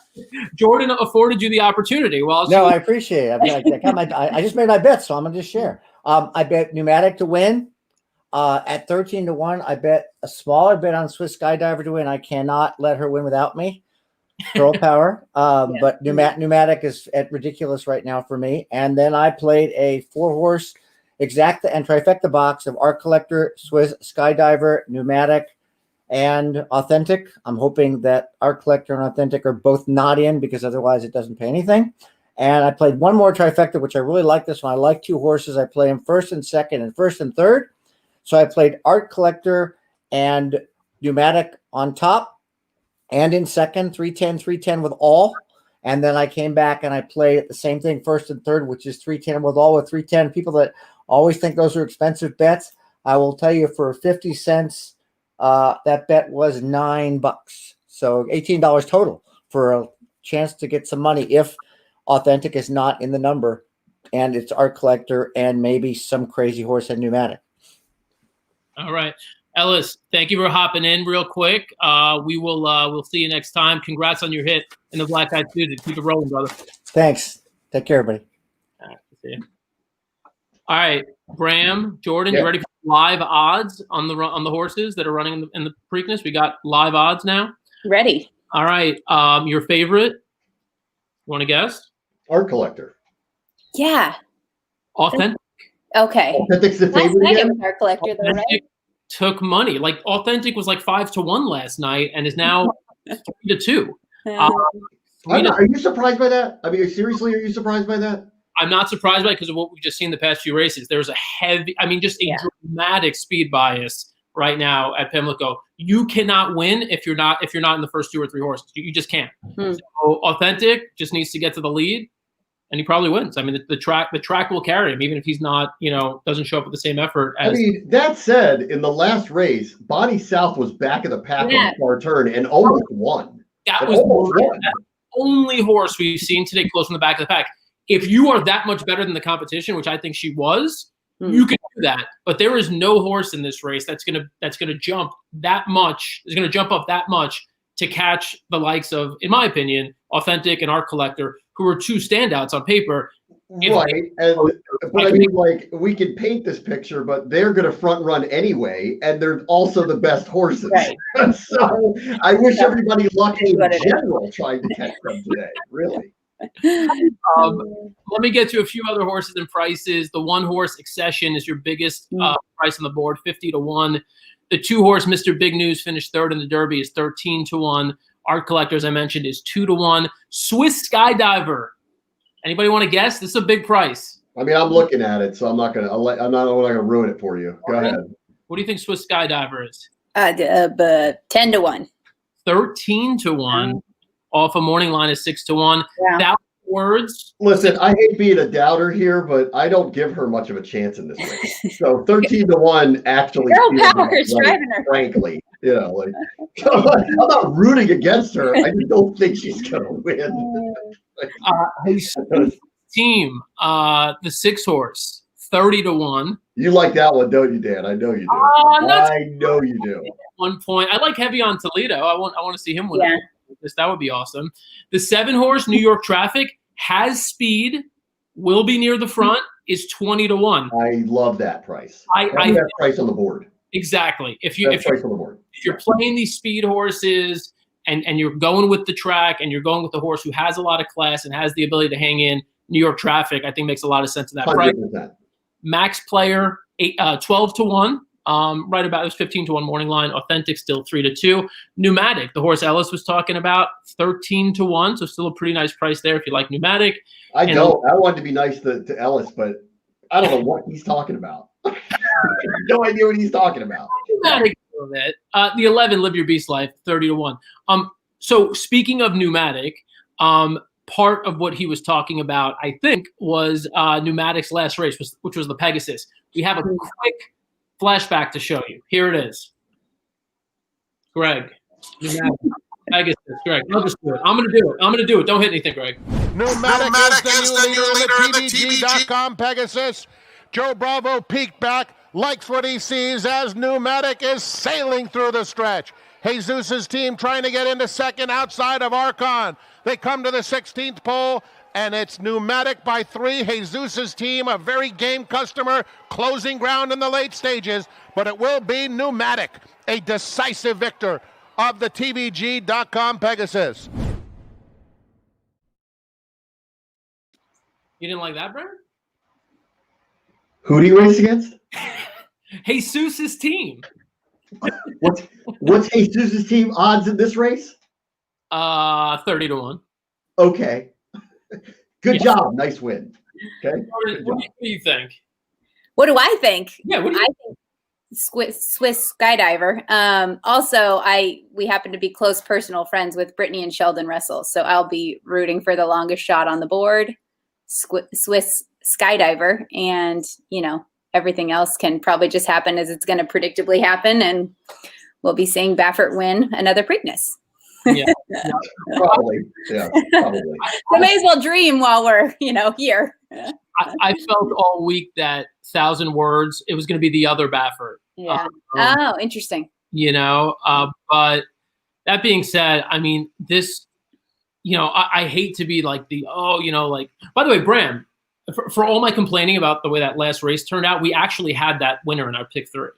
Speaker 3: Jordan afforded you the opportunity. Well,
Speaker 5: no, I appreciate it. I just made my bets, so I'm gonna just share. I bet Pneumatic to win. At 13-1, I bet a smaller bet on Swiss Skydiver to win. I cannot let her win without me. Girl power. But Pneumatic is at ridiculous right now for me. And then I played a 4-horse exacta and trifecta box of Art Collector, Swiss Skydiver, Pneumatic, and Authentic. I'm hoping that Art Collector and Authentic are both not in because otherwise it doesn't pay anything. And I played one more trifecta, which I really like this one. I like 2 horses. I play them first and second and first and third. So I played Art Collector and Pneumatic on top and in second, 310 with all. And then I came back and I played the same thing first and third, which is 310 with all with 310. People that always think those are expensive bets, I will tell you for 50 cents, that bet was $9. So $18 total for a chance to get some money if Authentic is not in the number and it's Art Collector and maybe some crazy horse and Pneumatic.
Speaker 3: All right. Ellis, thank you for hopping in real quick. We'll see you next time. Congrats on your hit in the Black Eyed Suited. Keep it rolling, brother.
Speaker 5: Thanks. Take care, everybody.
Speaker 3: All right. See you. All right. Bram, Jordan, you ready for live odds on the horses that are running in the Preakness? We got live odds now.
Speaker 6: Ready.
Speaker 3: All right. Your favorite? You want to guess?
Speaker 2: Art Collector.
Speaker 6: Yeah.
Speaker 3: Authentic.
Speaker 6: Okay.
Speaker 2: Authentic's the
Speaker 6: Last
Speaker 2: favorite
Speaker 6: night it
Speaker 2: again?
Speaker 6: was Art Collector, though, right?
Speaker 3: Took money. Like Authentic was like 5-1 last night and is now 3-2.
Speaker 2: Are you surprised by that? I mean, seriously, are you surprised by that?
Speaker 3: I'm not surprised by it because of what we've just seen the past few races. There's a dramatic speed bias right now at Pimlico. You cannot win if you're not in the first 2 or 3 horses. You just can't. So Authentic just needs to get to the lead, and he probably wins. I mean, the track will carry him, even if he's not, doesn't show up with the same effort.
Speaker 2: I mean, that said, in the last race, Bonnie South was back of the pack on the far turn and almost won.
Speaker 3: That was the only horse we've seen today close from the back of the pack. If you are that much better than the competition, which I think she was, you can do that. But there is no horse in this race that's gonna jump that much. Is gonna jump up that much to catch the likes of, in my opinion, Authentic and Art Collector, who are 2 standouts on paper.
Speaker 2: Right. But I mean, like, we can paint this picture, but they're going to front run anyway, and they're also the best horses.
Speaker 6: Right.
Speaker 2: So I wish everybody luck in general trying to catch them today, really.
Speaker 3: Let me get to a few other horses and prices. The 1-horse Accession is your biggest price on the board, 50-1. The 2-horse Mr. Big News finished 3rd in the Derby is 13-1. Art Collector, as I mentioned, is 2-1. Swiss Skydiver Anybody want to guess? This is a big price.
Speaker 2: I mean, I'm looking at it, so I'm not gonna ruin it for you. Go ahead.
Speaker 3: What do you think Swiss Skydiver is?
Speaker 6: But 10-1.
Speaker 3: 13-1 off a morning line is 6-1.
Speaker 6: Yeah.
Speaker 3: 1,000 words.
Speaker 2: Listen, I hate being a doubter here, but I don't give her much of a chance in this race. So 13-1 actually.
Speaker 6: Girl
Speaker 2: feels
Speaker 6: power is
Speaker 2: right,
Speaker 6: driving her.
Speaker 2: frankly, I'm not rooting against her. I just don't think she's gonna win.
Speaker 3: His team, the 6-horse, 30-1.
Speaker 2: You like that one, don't you, Dan? I know you do. I know you do.
Speaker 3: 1 point. I like heavy on Toledo. I want to see him win.
Speaker 6: Yeah.
Speaker 3: That would be awesome. The 7-horse New York Traffic has speed, will be near the front, is 20-1.
Speaker 2: I love that price.
Speaker 3: I
Speaker 2: that price on the board.
Speaker 3: Exactly. If
Speaker 2: price on the board.
Speaker 3: If you're playing these speed horses and you're going with the track and you're going with the horse who has a lot of class and has the ability to hang in, New York Traffic, I think makes a lot of sense in that
Speaker 2: 100%.
Speaker 3: price. Max Player 12-1. Right about it was 15-1 morning line. Authentic still 3-2. Pneumatic, the horse Ellis was talking about, 13-1. So still a pretty nice price there if you like Pneumatic.
Speaker 2: I know. I wanted to be nice to Ellis, but I don't know what he's talking about. I have no idea what he's talking about.
Speaker 3: Pneumatic a little bit. The 11 Live Your Beast Life 30-1. So speaking of Pneumatic, part of what he was talking about, I think, was Pneumatic's last race, which was the Pegasus. We have a quick flashback to show you. Here it is. Greg. Pneumatic. Pegasus. Greg. I'll just do it. I'm going to do it. Don't hit anything, Greg.
Speaker 7: Pneumatic is the new leader in the TVG.com Pegasus. Joe Bravo peeked back, likes what he sees as Pneumatic is sailing through the stretch. Jesus' team trying to get into second outside of Archon. They come to the 16th pole, and it's Pneumatic by 3. Jesus' team, a very game customer, closing ground in the late stages, but it will be Pneumatic, a decisive victor of the TVG.com Pegasus.
Speaker 3: You didn't like that, Brent?
Speaker 2: Who do you race against?
Speaker 3: Jesus' team.
Speaker 2: What's Jesus' team odds in this race?
Speaker 3: 30-1.
Speaker 2: Okay. Good job. Nice win. Okay.
Speaker 3: What do you think?
Speaker 6: What do I think?
Speaker 3: Yeah, what do you
Speaker 6: I think Swiss Skydiver. Also, we happen to be close personal friends with Brittany and Sheldon Russell, so I'll be rooting for the longest shot on the board, Swiss Skydiver, and everything else can probably just happen as it's going to predictably happen, and we'll be seeing Baffert win another Preakness.
Speaker 3: Yeah.
Speaker 2: Probably. Yeah, probably.
Speaker 6: So may as well dream while we're, here.
Speaker 3: I felt all week that 1,000 words, it was going to be the other Baffert.
Speaker 6: Yeah. Interesting.
Speaker 3: But that being said, I mean, this, I hate to be like by the way, Bram, for all my complaining about the way that last race turned out, we actually had that winner in our pick 3. Do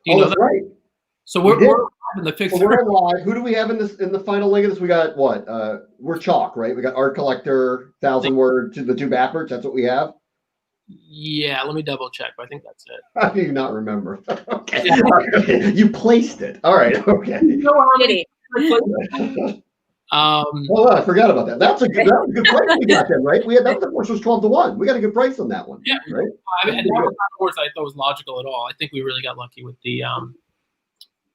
Speaker 3: you know
Speaker 2: that's
Speaker 3: that?
Speaker 2: right.
Speaker 3: So we're in the pick 3.
Speaker 2: We're live. Who do we have in the final leg of this? We got what? We're chalk, right? We got Art Collector, 1,000 word to the 2 Bafferts. That's what we have.
Speaker 3: Yeah, let me double check, but I think that's it.
Speaker 2: How do you not remember? Okay. You placed it. All right. Okay. Oh, I forgot about that. That was a good price we got then, right? That horse was 12-1. We got a good price on that one.
Speaker 3: Yeah,
Speaker 2: right.
Speaker 3: And that was not a horse I thought was logical at all. I think we really got lucky with the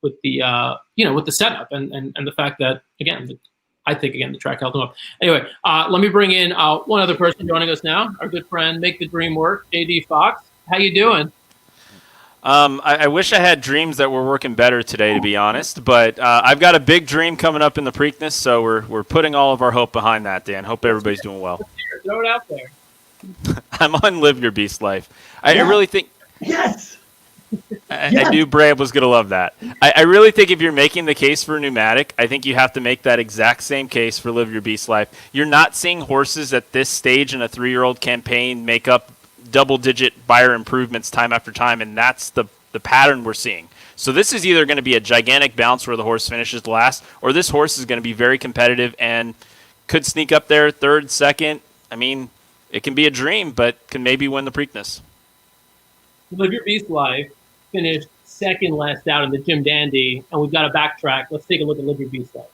Speaker 3: with the setup and the fact that the track held them up. Anyway, let me bring in one other person joining us now. Our good friend, Make the Dream Work, JD Fox. How you doing?
Speaker 8: I wish I had dreams that were working better today, to be honest. But I've got a big dream coming up in the Preakness, so we're putting all of our hope behind that, Dan. Hope everybody's doing well.
Speaker 3: Throw it out there.
Speaker 8: I'm on Live Your Beast Life. I really think.
Speaker 2: Yes.
Speaker 8: I knew Brad was going to love that. I really think if you're making the case for Pneumatic, I think you have to make that exact same case for Live Your Beast Life. You're not seeing horses at this stage in a 3-year-old campaign make up double-digit buyer improvements time after time, and that's the pattern we're seeing. So this is either going to be a gigantic bounce where the horse finishes last, or this horse is going to be very competitive and could sneak up there third, second. I mean, it can be a dream, but can maybe win the Preakness.
Speaker 3: Live Your Beast Life finished second last out in the Jim Dandy, and we've got to backtrack. Let's take a look at Live Your Beast Life.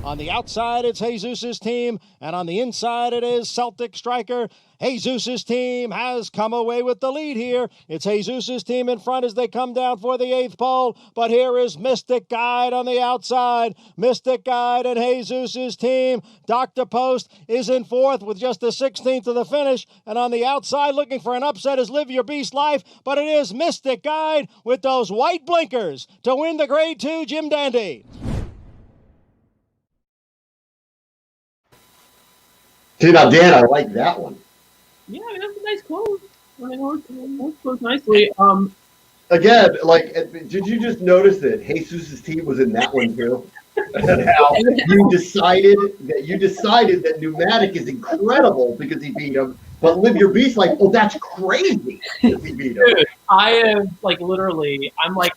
Speaker 7: On the outside, it's Jesus' team, and on the inside, it is Celtic striker. Jesus' team has come away with the lead here. It's Jesus' team in front as they come down for the 8th pole, but here is Mystic Guide on the outside. Mystic Guide and Jesus' team. Dr. Post is in 4th with just a 16th of the finish, and on the outside, looking for an upset is Live Your Beast Life, but it is Mystic Guide with those white blinkers to win the Grade 2 Jim Dandy.
Speaker 2: See, now, Dan, I like that one.
Speaker 3: Yeah, I mean, that's a nice close. I mean, horse close nicely.
Speaker 2: Again, like, did you just notice that Jesus' team was in that one too? How you decided that Pneumatic is incredible because he beat him, but Live Your Beast Life, oh, that's crazy if he beat him.
Speaker 3: Dude, I am like literally, I'm like,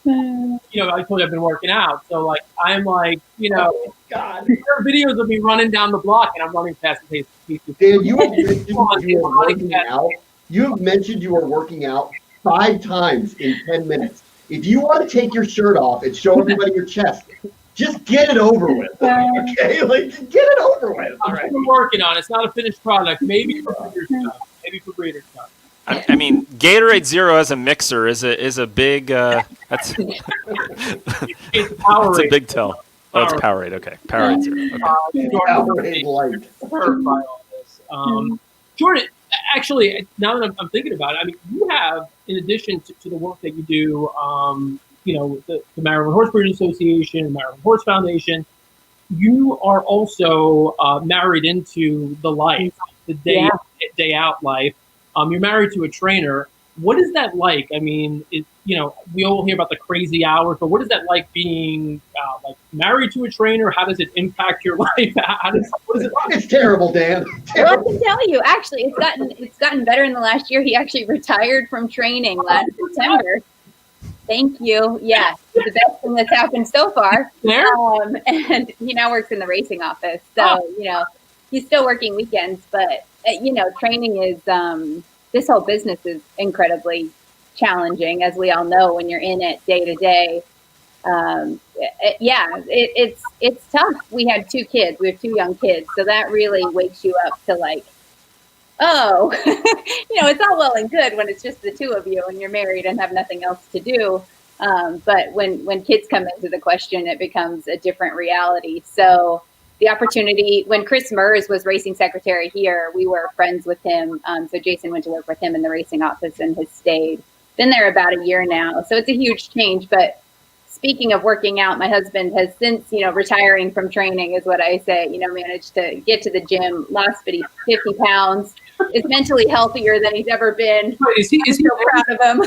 Speaker 3: you know, I told you I've been working out, so like I'm like, you know,
Speaker 2: Oh, God.
Speaker 3: there are videos of me running down the block and I'm running past the pace.
Speaker 2: Dan, you have mentioned you were working out. You have mentioned you were working out 5 times in 10 minutes. If you want to take your shirt off and show everybody your chest, just get it over with. Okay, like just get it over with. All
Speaker 3: I'm
Speaker 2: right.
Speaker 3: still working on it. It's not a finished product. Maybe for breeder stuff. Maybe for breeder stuff.
Speaker 8: I mean, Gatorade Zero as a mixer is a big that's
Speaker 3: It's Powerade.
Speaker 8: that's a big tell. Oh, it's Powerade. Okay, Powerade Zero. Okay.
Speaker 2: Powerade Light.
Speaker 3: Hurt by all this. Jordan, actually, now that I'm thinking about it, I mean, you have, in addition to the work that you do, you know, the Maryland Horse Breeders Association, Maryland Horse Foundation, you are also married into the life, the day out life. You're married to a trainer. What is that like? I mean, you know, we all hear about the crazy hours, but what is that like being like married to a trainer? How does it impact your life? What is it like?
Speaker 2: It's terrible, Dan.
Speaker 6: Well, I
Speaker 2: Terrible.
Speaker 6: can tell you, actually, it's gotten better in the last year. He actually retired from training last September. Thank you. Yeah, the best thing that's happened so far.
Speaker 3: There?
Speaker 6: And he now works in the racing office. So, you know, he's still working weekends, but, you know, training is, this whole business is incredibly challenging, as we all know, when you're in it day to day. It's tough. We had 2 kids. We have 2 young kids. So that really wakes you up to like, oh, you know, it's all well and good when it's just the 2 of you and you're married and have nothing else to do. But when kids come into the question, it becomes a different reality. So the opportunity, when Chris Mers was racing secretary here, we were friends with him. So Jason went to work with him in the racing office and has stayed. Been there about a year now. So it's a huge change. But speaking of working out, my husband has since, you know, retiring from training is what I say, you know, managed to get to the gym, lost 50 pounds, is mentally healthier than he's ever been.
Speaker 3: Is he
Speaker 6: I'm so proud of him.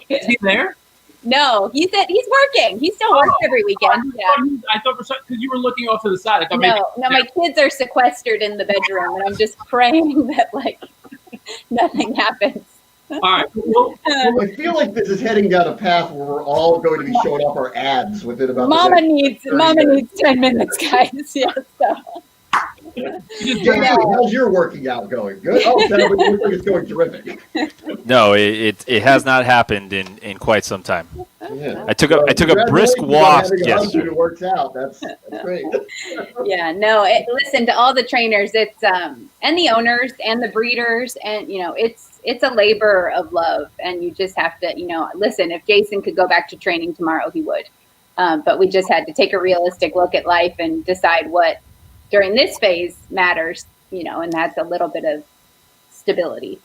Speaker 3: is he there?
Speaker 6: No, he's working. He still works every weekend. Yeah.
Speaker 3: I thought for some, because you were looking off to the side. I thought maybe.
Speaker 6: No, my kids are sequestered in the bedroom, and I'm just praying that like nothing happens.
Speaker 3: All right. Well,
Speaker 2: I feel like this is heading down a path where we're all going to be showing off our ads within about.
Speaker 6: Mama
Speaker 2: the next 30
Speaker 6: needs
Speaker 2: minutes.
Speaker 6: 10 minutes, guys. Yeah. So.
Speaker 2: Dan, how's your working out going? Good. Oh, it looks like it's going terrific.
Speaker 8: No, it has not happened in quite some time.
Speaker 2: Yeah.
Speaker 8: I took a brisk
Speaker 2: Congratulations on
Speaker 8: walk
Speaker 2: having a husband
Speaker 8: yesterday.
Speaker 2: who works out. That's great.
Speaker 6: Yeah, no, listen to all the trainers, it's and the owners and the breeders, and you know, it's a labor of love, and you just have to, you know, listen, if Jason could go back to training tomorrow, he would. But we just had to take a realistic look at life and decide what during this phase matters, you know, and that's a little bit of stability.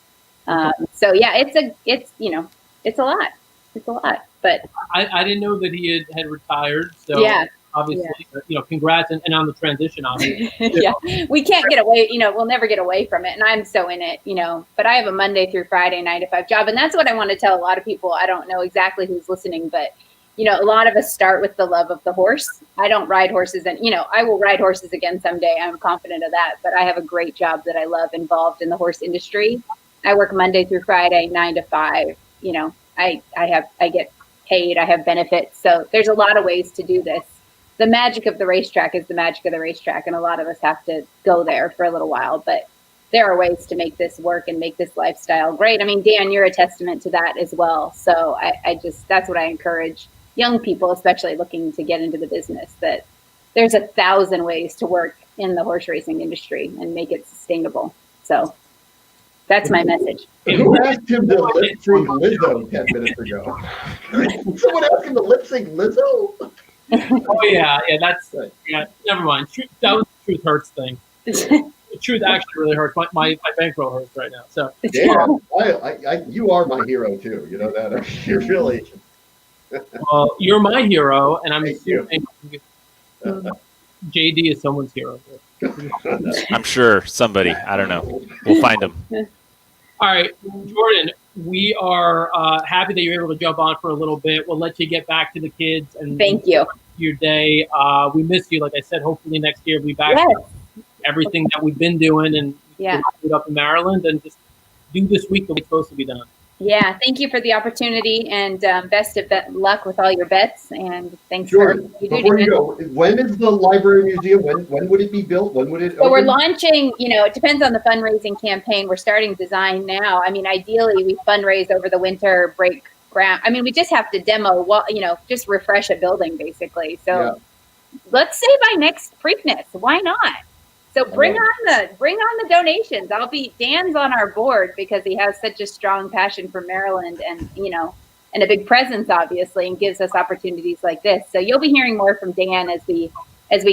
Speaker 6: So yeah, it's you know, it's a lot. It's a lot, but
Speaker 3: I didn't know that he had retired. So
Speaker 6: yeah.
Speaker 3: obviously, you know, congrats and on the transition, obviously.
Speaker 6: Yeah, we can't get away, you know, we'll never get away from it. And I'm so in it, you know, but I have a Monday through Friday 9-to-5 job. And that's what I want to tell a lot of people. I don't know exactly who's listening, but, you know, a lot of us start with the love of the horse. I don't ride horses and, you know, I will ride horses again someday. I'm confident of that, but I have a great job that I love involved in the horse industry. I work Monday through Friday, 9-to-5, you know, I get paid, I have benefits. So there's a lot of ways to do this. The magic of the racetrack is the magic of the racetrack. And a lot of us have to go there for a little while, but there are ways to make this work and make this lifestyle great. I mean, Dan, you're a testament to that as well. So I just, that's what I encourage young people, especially looking to get into the business, that there's 1,000 ways to work in the horse racing industry and make it sustainable. So that's my message.
Speaker 2: Who asked him to lip sync Lizzo 10 minutes ago? Someone asked him to lip sync Lizzo?
Speaker 3: Oh yeah, that's never mind. That was the Truth Hurts thing. The truth actually really hurts. My bankroll hurts right now. So
Speaker 2: Damn, you are my hero too. You know that? You're really.
Speaker 3: well, you're my hero, and I'm
Speaker 2: Thank you.
Speaker 3: assuming JD is someone's hero.
Speaker 8: I'm sure somebody. I don't know. We'll find him.
Speaker 3: All right, Jordan, we are happy that you're able to jump on for a little bit. We'll let you get back to the kids and
Speaker 6: Thank you.
Speaker 3: your day. We miss you. Like I said, hopefully next year we'll be back
Speaker 6: Yes.
Speaker 3: to everything that we've been doing and
Speaker 6: Yeah.
Speaker 3: up in Maryland and just do this week the way it's supposed to be done.
Speaker 6: Yeah. Thank you for the opportunity, and best of luck with all your bets. And thanks
Speaker 2: Sure.
Speaker 6: for you
Speaker 2: Before you
Speaker 6: doing
Speaker 2: go, when is the library museum? When would it be built? When would it?
Speaker 6: So we're
Speaker 2: open?
Speaker 6: launching, it depends on the fundraising campaign. We're starting design now. I mean, ideally we fundraise over the winter, break ground. I mean, we just have to demo, just refresh a building basically. So let's say by next Preakness, why not? So bring on the donations. Dan's on our board because he has such a strong passion for Maryland and, and a big presence obviously, and gives us opportunities like this. So you'll be hearing more from Dan as we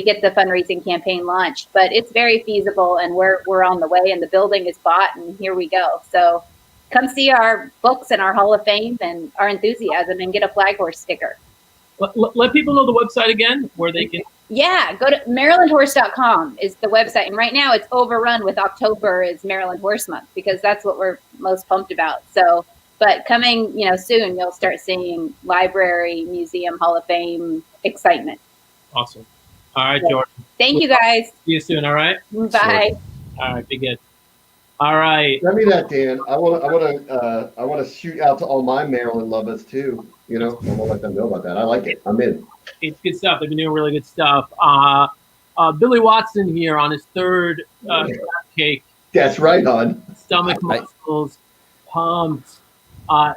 Speaker 6: get the fundraising campaign launched, but it's very feasible and we're on the way and the building is bought and here we go. So come see our books and our Hall of Fame and our enthusiasm and get a flag horse sticker.
Speaker 3: Let people know the website again where they can.
Speaker 6: Yeah, go to MarylandHorse.com is the website. And right now it's overrun with October is Maryland Horse Month because that's what we're most pumped about. So, but coming, soon you'll start seeing library, museum, Hall of Fame excitement.
Speaker 3: Awesome. All right, Jordan.
Speaker 6: Thank you guys.
Speaker 3: See you soon. All right.
Speaker 6: Bye.
Speaker 3: All right. Be good. All right.
Speaker 2: Send me that, Dan. I want to shoot out to all my Maryland lovers too. I want to let them know about that. I like it. I'm in.
Speaker 3: It's good stuff. They've been doing really good stuff. Billy Watson here on his third crab cake.
Speaker 2: That's right, hon.
Speaker 3: Stomach muscles, pumped.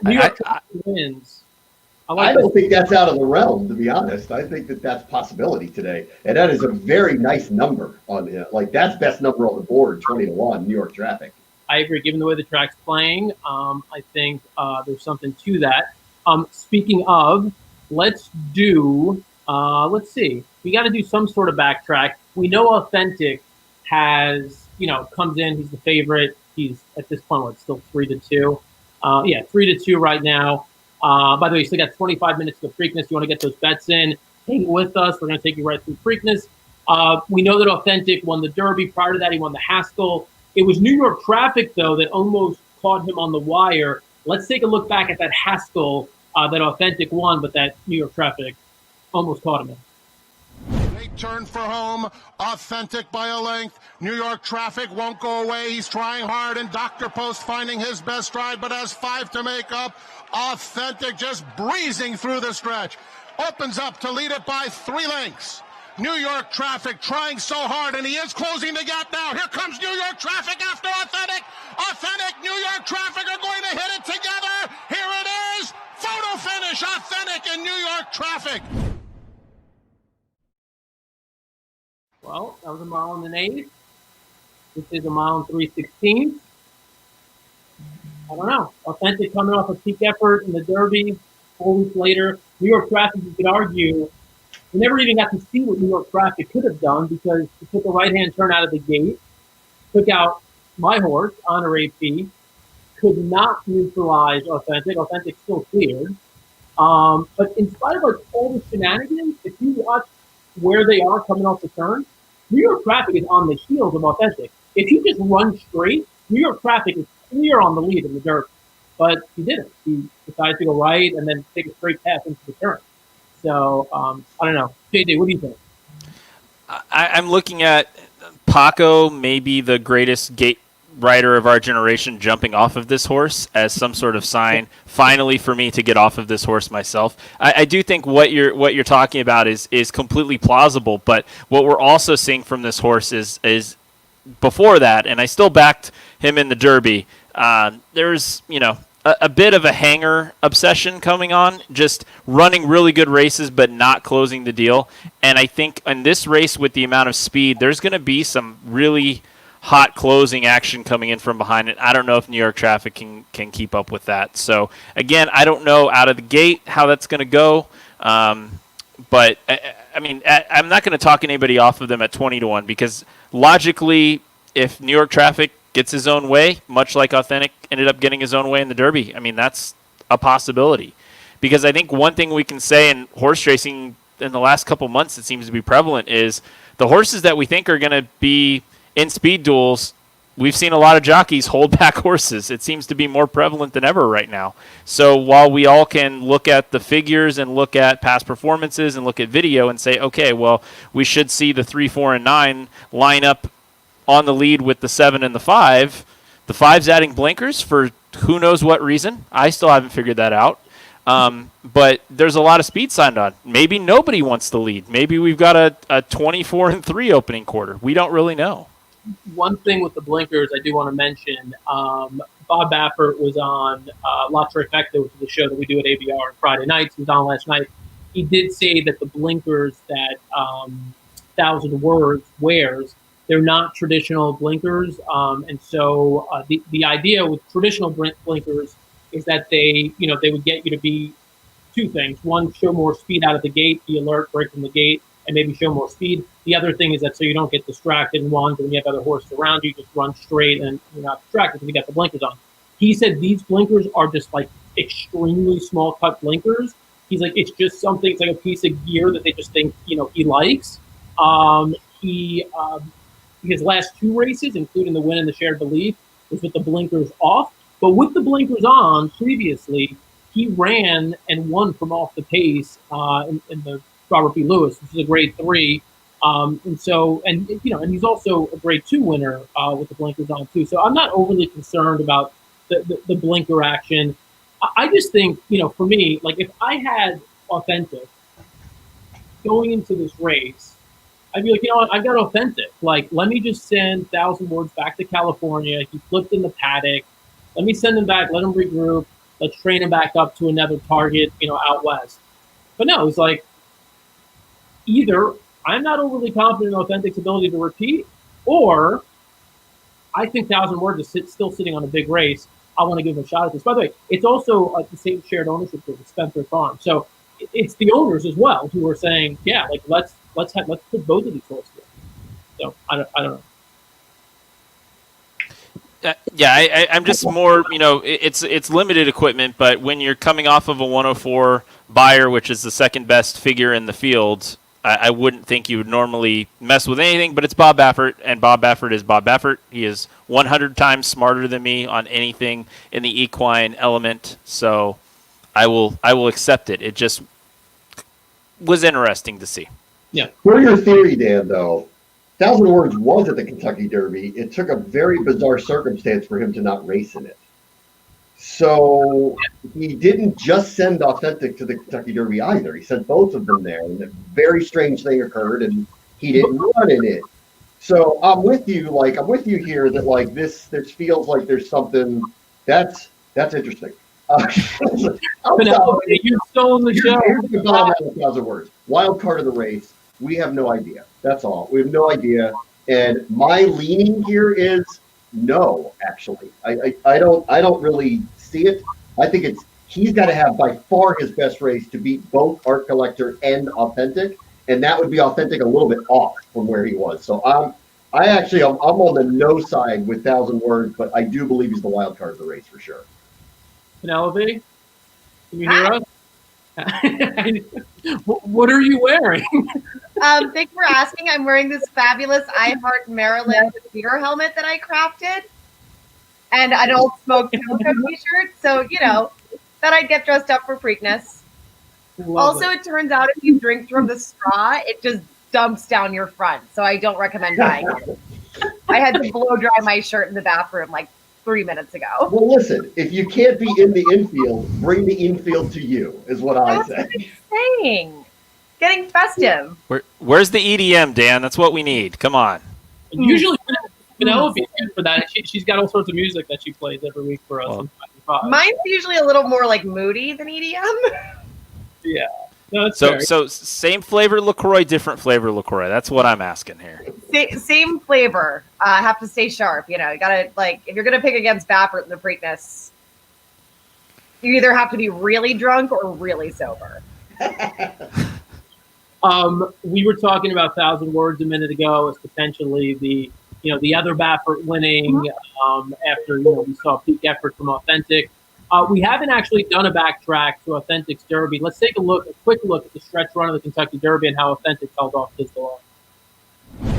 Speaker 3: New York wins.
Speaker 2: I don't think that's out of the realm, to be honest. I think that's possibility today, and that is a very nice number on it. Like that's best number on the board, 20-1, New York traffic.
Speaker 3: I agree. Given the way the track's playing, I think there's something to that. Speaking of, let's do. Let's see. We got to do some sort of backtrack. We know Authentic has, comes in. He's the favorite. He's at this point, still 3-2. 3-2 right now. By the way, you still got 25 minutes to Preakness. You want to get those bets in? Hang with us. We're going to take you right through Preakness. We know that Authentic won the Derby. Prior to that, he won the Haskell. It was New York traffic, though, that almost caught him on the wire. Let's take a look back at that Haskell that Authentic won, but that New York traffic almost caught him in.
Speaker 7: Late turn for home. Authentic by a length. New York traffic won't go away. He's trying hard, and Dr. Post finding his best stride, but has 5 to make up. Authentic just breezing through the stretch. Opens up to lead it by 3 lengths. New York traffic trying so hard, and he is closing the gap now. Here comes New York traffic after Authentic. Authentic, New York traffic are going to hit it together. Here it is. Photo finish. Authentic and New York traffic.
Speaker 3: Well, that was a mile and an 8. This is a mile and 3/16. I don't know. Authentic coming off a peak effort in the Derby. 4 weeks later, New York traffic, you could argue, we never even got to see what New York traffic could have done because he took a right-hand turn out of the gate, took out my horse, Honor AP, could not neutralize Authentic. Authentic still cleared. But in spite of all the shenanigans, if you watch where they are coming off the turn, New York traffic is on the heels of Authentic. If you just run straight, New York traffic is clear on the lead in the Derby. But he didn't. He decided to go right and then take a straight path into the turn. So, I don't know. JD, what do you think?
Speaker 8: I'm looking at Paco, maybe the greatest gate rider of our generation, jumping off of this horse as some sort of sign, finally, for me to get off of this horse myself. I do think what you're talking about is completely plausible, but what we're also seeing from this horse is before that, and I still backed him in the Derby. There's a bit of a hanger obsession coming on, just running really good races but not closing the deal. And I think in this race with the amount of speed, there's going to be some really hot closing action coming in from behind it. I don't know if New York Traffic can keep up with that. So, again, I don't know out of the gate how that's going to go. But, I mean, I'm not going to talk anybody off of them at 20-1 because logically, if New York Traffic gets his own way, much like Authentic ended up getting his own way in the Derby, I mean, that's a possibility. Because I think one thing we can say in horse racing in the last couple months that seems to be prevalent is the horses that we think are going to be in speed duels, we've seen a lot of jockeys hold back horses. It seems to be more prevalent than ever right now. So while we all can look at the figures and look at past performances and look at video and say, okay, well, we should see the 3, 4, and 9 line up on the lead with the 7 and the 5. The 5's adding blinkers for who knows what reason. I still haven't figured that out. But there's a lot of speed signed on. Maybe nobody wants the lead. Maybe we've got a 24-3 opening quarter. We don't really know.
Speaker 3: One thing with the blinkers I do want to mention, Bob Baffert was on La Trifecta, which is the show that we do at ABR on Friday nights. He was on last night. He did say that the blinkers that 1,000 Words wears, they're not traditional blinkers. And so the idea with traditional blinkers is that they would get you to be two things. One, show more speed out of the gate, be alert, break from the gate, and maybe show more speed. The other thing is that so you don't get distracted and when you have other horses around you, just run straight and you're not distracted because you got the blinkers on. He said these blinkers are just like extremely small cut blinkers. He's like, it's just something, it's like a piece of gear that they just think, he likes. His last 2 races, including the win in the Shared Belief, was with the blinkers off. But with the blinkers on previously, he ran and won from off the pace in the Robert B. Lewis, which is a grade 3. And he's also a grade 2 winner with the blinkers on too. So I'm not overly concerned about the blinker action. I just think, for me, like if I had Authentic going into this race, I'd be like, I've got Authentic. Like, let me just send 1,000 Words back to California. He flipped in the paddock. Let me send him back. Let him regroup. Let's train him back up to another target, out west. But no, it's like either I'm not overly confident in Authentic's ability to repeat, or I think 1,000 Words is still sitting on a big race. I want to give him a shot at this. By the way, it's also the same shared ownership group with Spencer Farm. So it's the owners as well who are saying, yeah, like let's put both of these horses in. So I don't know.
Speaker 8: I'm just more, it's limited equipment, but when you're coming off of a 104 buyer, which is the second best figure in the field, I wouldn't think you would normally mess with anything, but it's Bob Baffert, and Bob Baffert is Bob Baffert. He is 100 times smarter than me on anything in the equine element, so I will accept it. It just was interesting to see.
Speaker 3: Yeah.
Speaker 2: For your theory, Dan, though, 1,000 Words was at the Kentucky Derby. It took a very bizarre circumstance for him to not race in it. So he didn't just send Authentic to the Kentucky Derby either. He sent both of them there, and a very strange thing occurred, and he didn't run in it. So I'm with you. Like I'm with you here that like this feels like there's something that's interesting.
Speaker 3: You've stolen the show.
Speaker 2: Here's the bottom line of 1,000 Words. Wild card of the race. We have no idea. That's all. We have no idea. And my leaning here is no, actually. I don't really see it. I think he's got to have by far his best race to beat both Art Collector and Authentic, and that would be Authentic a little bit off from where he was. So I'm on the no side with 1,000 Words, but I do believe he's the wild card of the race for sure.
Speaker 3: Penelope, can you hear us? What are you wearing?
Speaker 9: Thanks for asking. I'm wearing this fabulous I Heart Maryland beer helmet that I crafted, and an old Smoke Tobacco t-shirt. So that I'd get dressed up for Preakness. It turns out if you drink from the straw, it just dumps down your front. So I don't recommend buying it. I had to blow dry my shirt in the bathroom like 3 minutes ago.
Speaker 2: Well, listen, if you can't be in the infield, bring the infield to you, is what I say.
Speaker 9: That's what I'm saying. Getting festive.
Speaker 8: Where's the EDM, Dan? That's what we need. Come on.
Speaker 3: Usually Penelope is good for that. She's got all sorts of music that she plays every week for us. 55.
Speaker 9: Mine's usually a little more like moody than EDM.
Speaker 3: Yeah. No, it's
Speaker 8: So same flavor LaCroix, different flavor LaCroix. That's what I'm asking here.
Speaker 9: Same flavor. Have to stay sharp. You gotta, like, if you're gonna pick against Baffert in the Preakness, you either have to be really drunk or really sober.
Speaker 3: We were talking about 1,000 Words a minute ago as potentially the other Baffert winning after we saw peak effort from Authentic. We haven't actually done a backtrack to Authentic's Derby. Let's take a quick look at the stretch run of the Kentucky Derby and how Authentic held off Tiz the Law.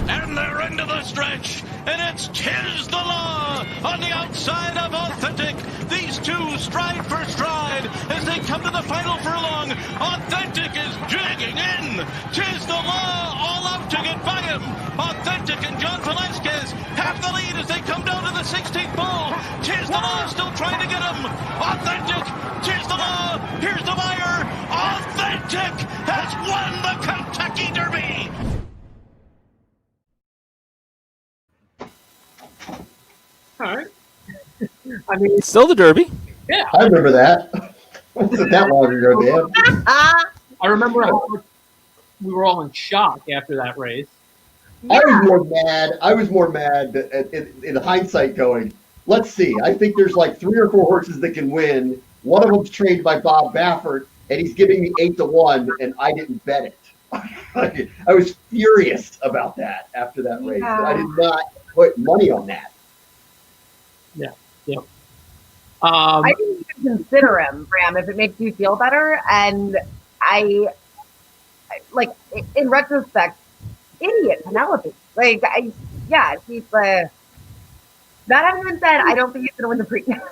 Speaker 1: And they're into the stretch, and it's Tiz the Law on the outside of Authentic. These two stride for stride as they come to the final furlong. Authentic is jigging in. Tiz the Law all out to get by him. Authentic and John Velasquez have the lead as they come down to the 16th pole. Tiz the Law still trying to get him. Authentic, Tiz the Law, here's the wire. Authentic has won the Kentucky Derby.
Speaker 3: All right. I mean,
Speaker 8: It's still the Derby.
Speaker 3: yeah.
Speaker 2: I remember that. Wasn't that long ago, man?
Speaker 3: I remember how much we were all in shock after that race.
Speaker 2: I was more mad in hindsight going, let's see. I think there's like 3 or 4 horses that can win. One of them's trained by Bob Baffert, and he's giving me 8-1, and I didn't bet it. I was furious about that after that race.
Speaker 9: Yeah.
Speaker 2: I did not put money on that.
Speaker 9: I didn't even consider him, Bram, if it makes you feel better. And I like, in retrospect, idiot Penelope. Like, she's that having been said, I don't think he's going to win the Preakness.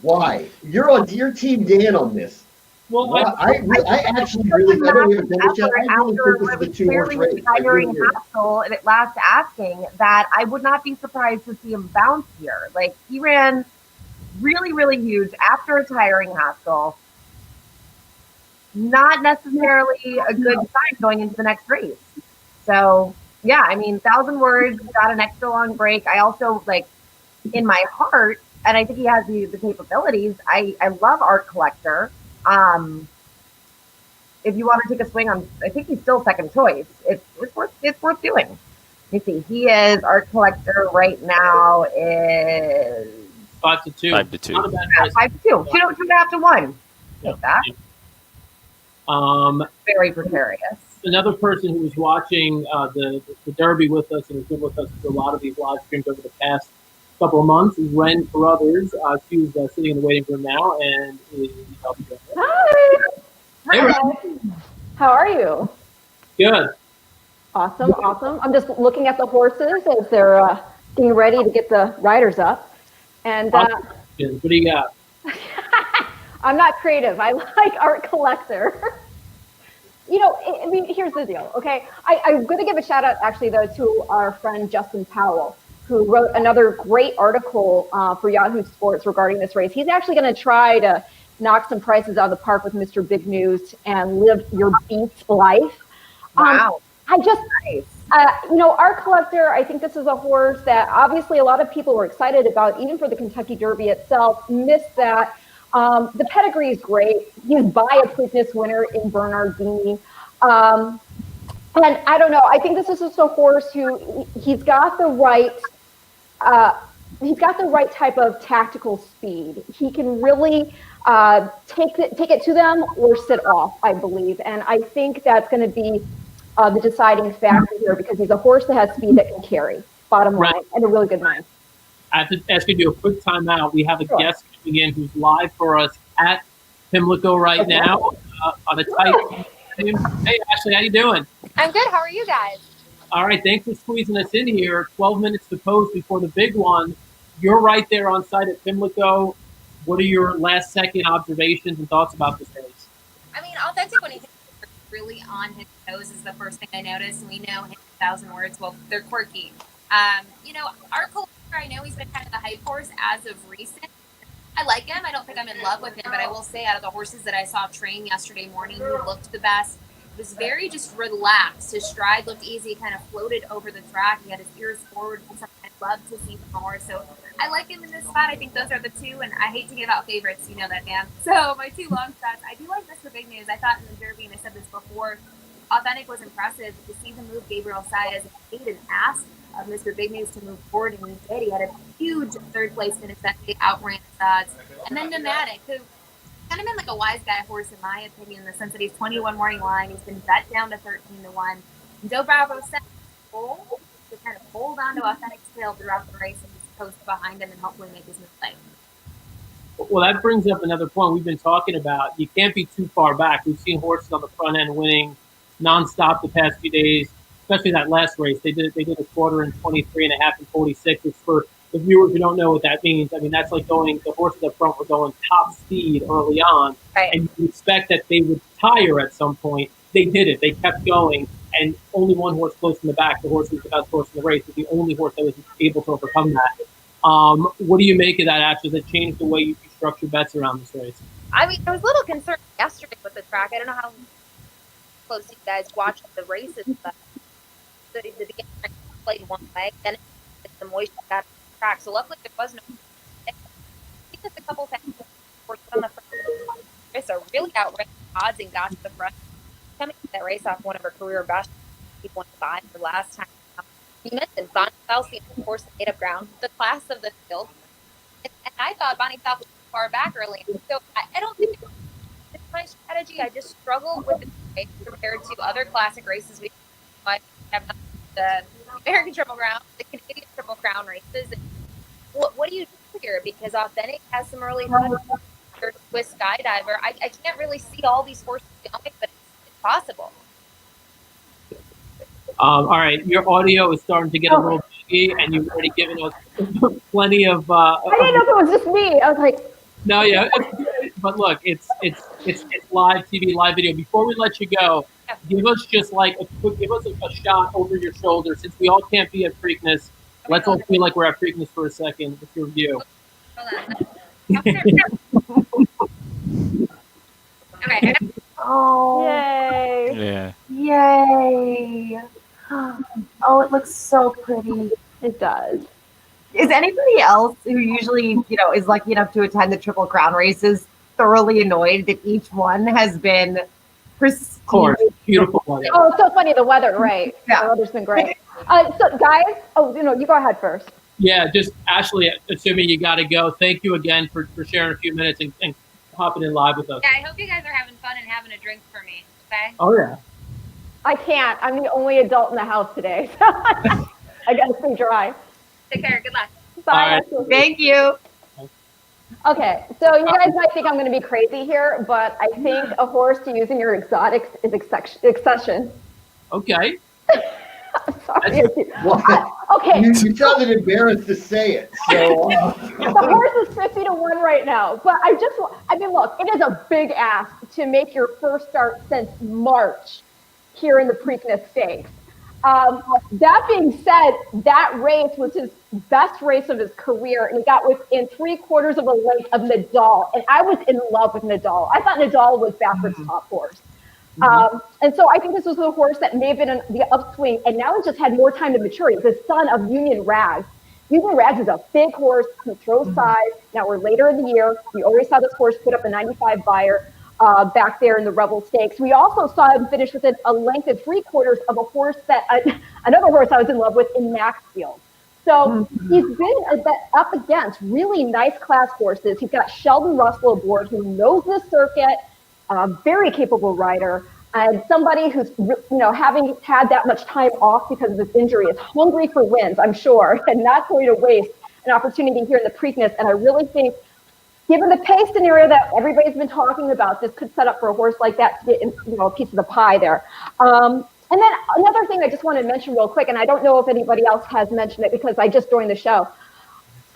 Speaker 2: Why? You're on your team, Dan, on this.
Speaker 3: Well,
Speaker 2: Well, I actually really, I don't even finish it. I really think this is a 2-horse race. I
Speaker 9: Hiring
Speaker 2: really do.
Speaker 9: Haskell and at last asking that I would not be surprised to see him bounce here. Like, he ran really, really huge after retiring Haskell. Not necessarily a good sign going into the next race. So, yeah, I mean, 1,000 Words, got an extra long break. I also, like, in my heart, and I think he has the capabilities, I love Art Collector. If you want to take a swing on, I think he's still second choice. It's worth doing. Let me see. He is Art Collector right now is
Speaker 3: 5-2.
Speaker 8: 5-2.
Speaker 3: Not a bad
Speaker 9: yeah,
Speaker 3: race.
Speaker 9: 5-2. 2.5-1.
Speaker 3: Yeah.
Speaker 9: That.
Speaker 3: Um,
Speaker 9: Very precarious.
Speaker 3: Another person who was watching the Derby with us and has been with us for a lot of these live streams over the past couple of months is Ren Carruthers. She's sitting in the waiting room now and is helping us.
Speaker 10: Hi.
Speaker 3: Hey, Ren.
Speaker 10: How are you?
Speaker 3: Good.
Speaker 10: Awesome. I'm just looking at the horses as they're getting ready to get the riders up. And
Speaker 3: What do you got?
Speaker 10: I'm not creative. I like Art Collector. I mean, here's the deal, okay? I'm going to give a shout out, actually, though, to our friend Justin Powell, who wrote another great article for Yahoo Sports regarding this race. He's actually going to try to knock some prices out of the park with Mr. Big News and live your Beats life.
Speaker 9: Wow.
Speaker 10: I just, Art Collector, I think this is a horse that obviously a lot of people were excited about, even for the Kentucky Derby itself, missed that. The pedigree is great. He's by a Preakness winner in Bernardini. And I don't know, I think this is just a horse who he's got the right type of tactical speed. He can really take it to them or sit off, I believe. And I think that's going to be the deciding factor here because he's a horse that has speed that can carry, bottom line, and a really good mind.
Speaker 3: I have to ask you to do a quick timeout. We have a guest coming in who's live for us at Pimlico right now on a tight team. Hey, Ashley, how you doing?
Speaker 11: I'm good. How are you guys?
Speaker 3: All right, thanks for squeezing us in here. 12 minutes to post before the big one. You're right there on site at Pimlico. What are your last-second observations and thoughts about this race?
Speaker 11: I mean, Authentic, when he hits really on his toes is the first thing I noticed. And we know his 1,000 Words, well, they're quirky. Art Collector, I know he's been kind of the hype horse as of recent. I like him. I don't think I'm in love with him, but I will say out of the horses that I saw train yesterday morning, he looked the best. He was very just relaxed. His stride looked easy, kind of floated over the track. He had his ears forward, some kind of love to see more. So I like him in this spot. I think those are the two, and I hate to give out favorites. You know that, Dan. So my two long shots, I do like Mr. Big News. I thought in the Derby, and I said this before, Authentic was impressive. To see him move Gabriel Saez, he didn't ask of Mr. Big News to move forward, and he did. He had a huge third place finish that day, outran his odds. And then Nomadic, who kind of been like a wise guy horse in my opinion, in the sense that he's 21 morning line. He's been bet down to 13-1. Joe Bravo sent goal to kind of hold on to Authentic's tail throughout the race and just post behind him and hopefully make his mistake.
Speaker 3: Well, that brings up another point we've been talking about. You can't be too far back. We've seen horses on the front end winning nonstop the past few days, especially that last race. They did a quarter in 23.5 and 46. It's for the viewers who don't know what that means. I mean, that's like going, the horses up front were going top speed early on,
Speaker 11: right,
Speaker 3: and you expect that they would tire at some point. They didn't. They kept going, and only one horse close in the back, the horse who was the best horse in the race, was the only horse that was able to overcome that. What do you make of that, Ash? Does it change the way you structure bets around this race?
Speaker 11: I mean, I was a little concerned yesterday with the track. I don't know how close you guys watched the races, but the beginning played one way, then the moisture got on the track. So luckily there was no. I think there's a couple things on the front. Chris are really outranked odds and got to the front. Coming to that race off one of her career best, 1.5 for last time. You mentioned Bonnie South, of course, made up ground, the class of the field. And I thought Bonnie South was far back early. So I don't think it's my strategy. I just struggle with the race compared to other classic races we have done, the American Triple Crown, the Canadian Triple Crown races. And what do you do here? Because Authentic has some early Swiss Skydiver. I can't really see all these horses going, but it's possible.
Speaker 3: All right, your audio is starting to get a little buggy, and you've already given us plenty of.
Speaker 10: I didn't know if it was just me. I was like,
Speaker 3: no, yeah, but look, it's live TV, live video. Before we let you go, give us just like give us a shot over your shoulder. Since we all can't be at Preakness, let's all feel like we're at Preakness for a second with your view.
Speaker 11: Okay.
Speaker 9: Oh,
Speaker 10: yay.
Speaker 8: Yeah.
Speaker 9: Yay. Oh, it looks so pretty.
Speaker 10: It does.
Speaker 9: Is anybody else who usually, is lucky enough to attend the Triple Crown races thoroughly annoyed that each one has been pristine?
Speaker 3: Of course, beautiful weather.
Speaker 10: Oh, it's so funny, the weather, right?
Speaker 9: Yeah.
Speaker 10: The weather's been great. So, guys, you go ahead first.
Speaker 3: Yeah, just Ashley, assuming you got to go, thank you again for sharing a few minutes and hopping in live with us.
Speaker 11: Yeah, I hope you guys are having fun and having a drink for me. Okay.
Speaker 3: Oh, yeah.
Speaker 10: I can't. I'm the only adult in the house today. So I got to stay dry.
Speaker 11: Take care. Good luck.
Speaker 10: Bye.
Speaker 3: All right.
Speaker 9: Thank you.
Speaker 10: Okay, so you guys might think I'm going to be crazy here, but I think a horse to use in your exotics is Accession.
Speaker 3: Okay.
Speaker 10: Sorry.
Speaker 2: Well,
Speaker 10: Okay.
Speaker 2: you sounded embarrassed to say it. So,
Speaker 10: The horse is 50-1 right now, but look, it is a big ask to make your first start since March here in the Preakness Stakes. That being said, that race was his best race of his career, and he got within 3/4 of a length of Nadal, and I was in love with Nadal. I thought Nadal was Baffert's top horse. And so I think this was a horse that may have been in the upswing, and now he's just had more time to mature. He's the son of Union Rags. Union Rags is a big horse who throws size. Now we're later in the year. We already saw this horse put up a 95 buyer back there in the Rebel Stakes. We also saw him finish within a length of 3/4 of a horse that another horse I was in love with in Maxfield. So he's been up against really nice class horses. He's got Sheldon Russell aboard, who knows the circuit, very capable rider, and somebody who's, having had that much time off because of his injury, is hungry for wins, I'm sure, and not going to waste an opportunity here in the Preakness. And I really think, given the pace scenario that everybody's been talking about, this could set up for a horse like that to get, a piece of the pie there. And then another thing I just want to mention real quick, and I don't know if anybody else has mentioned it because I just joined the show.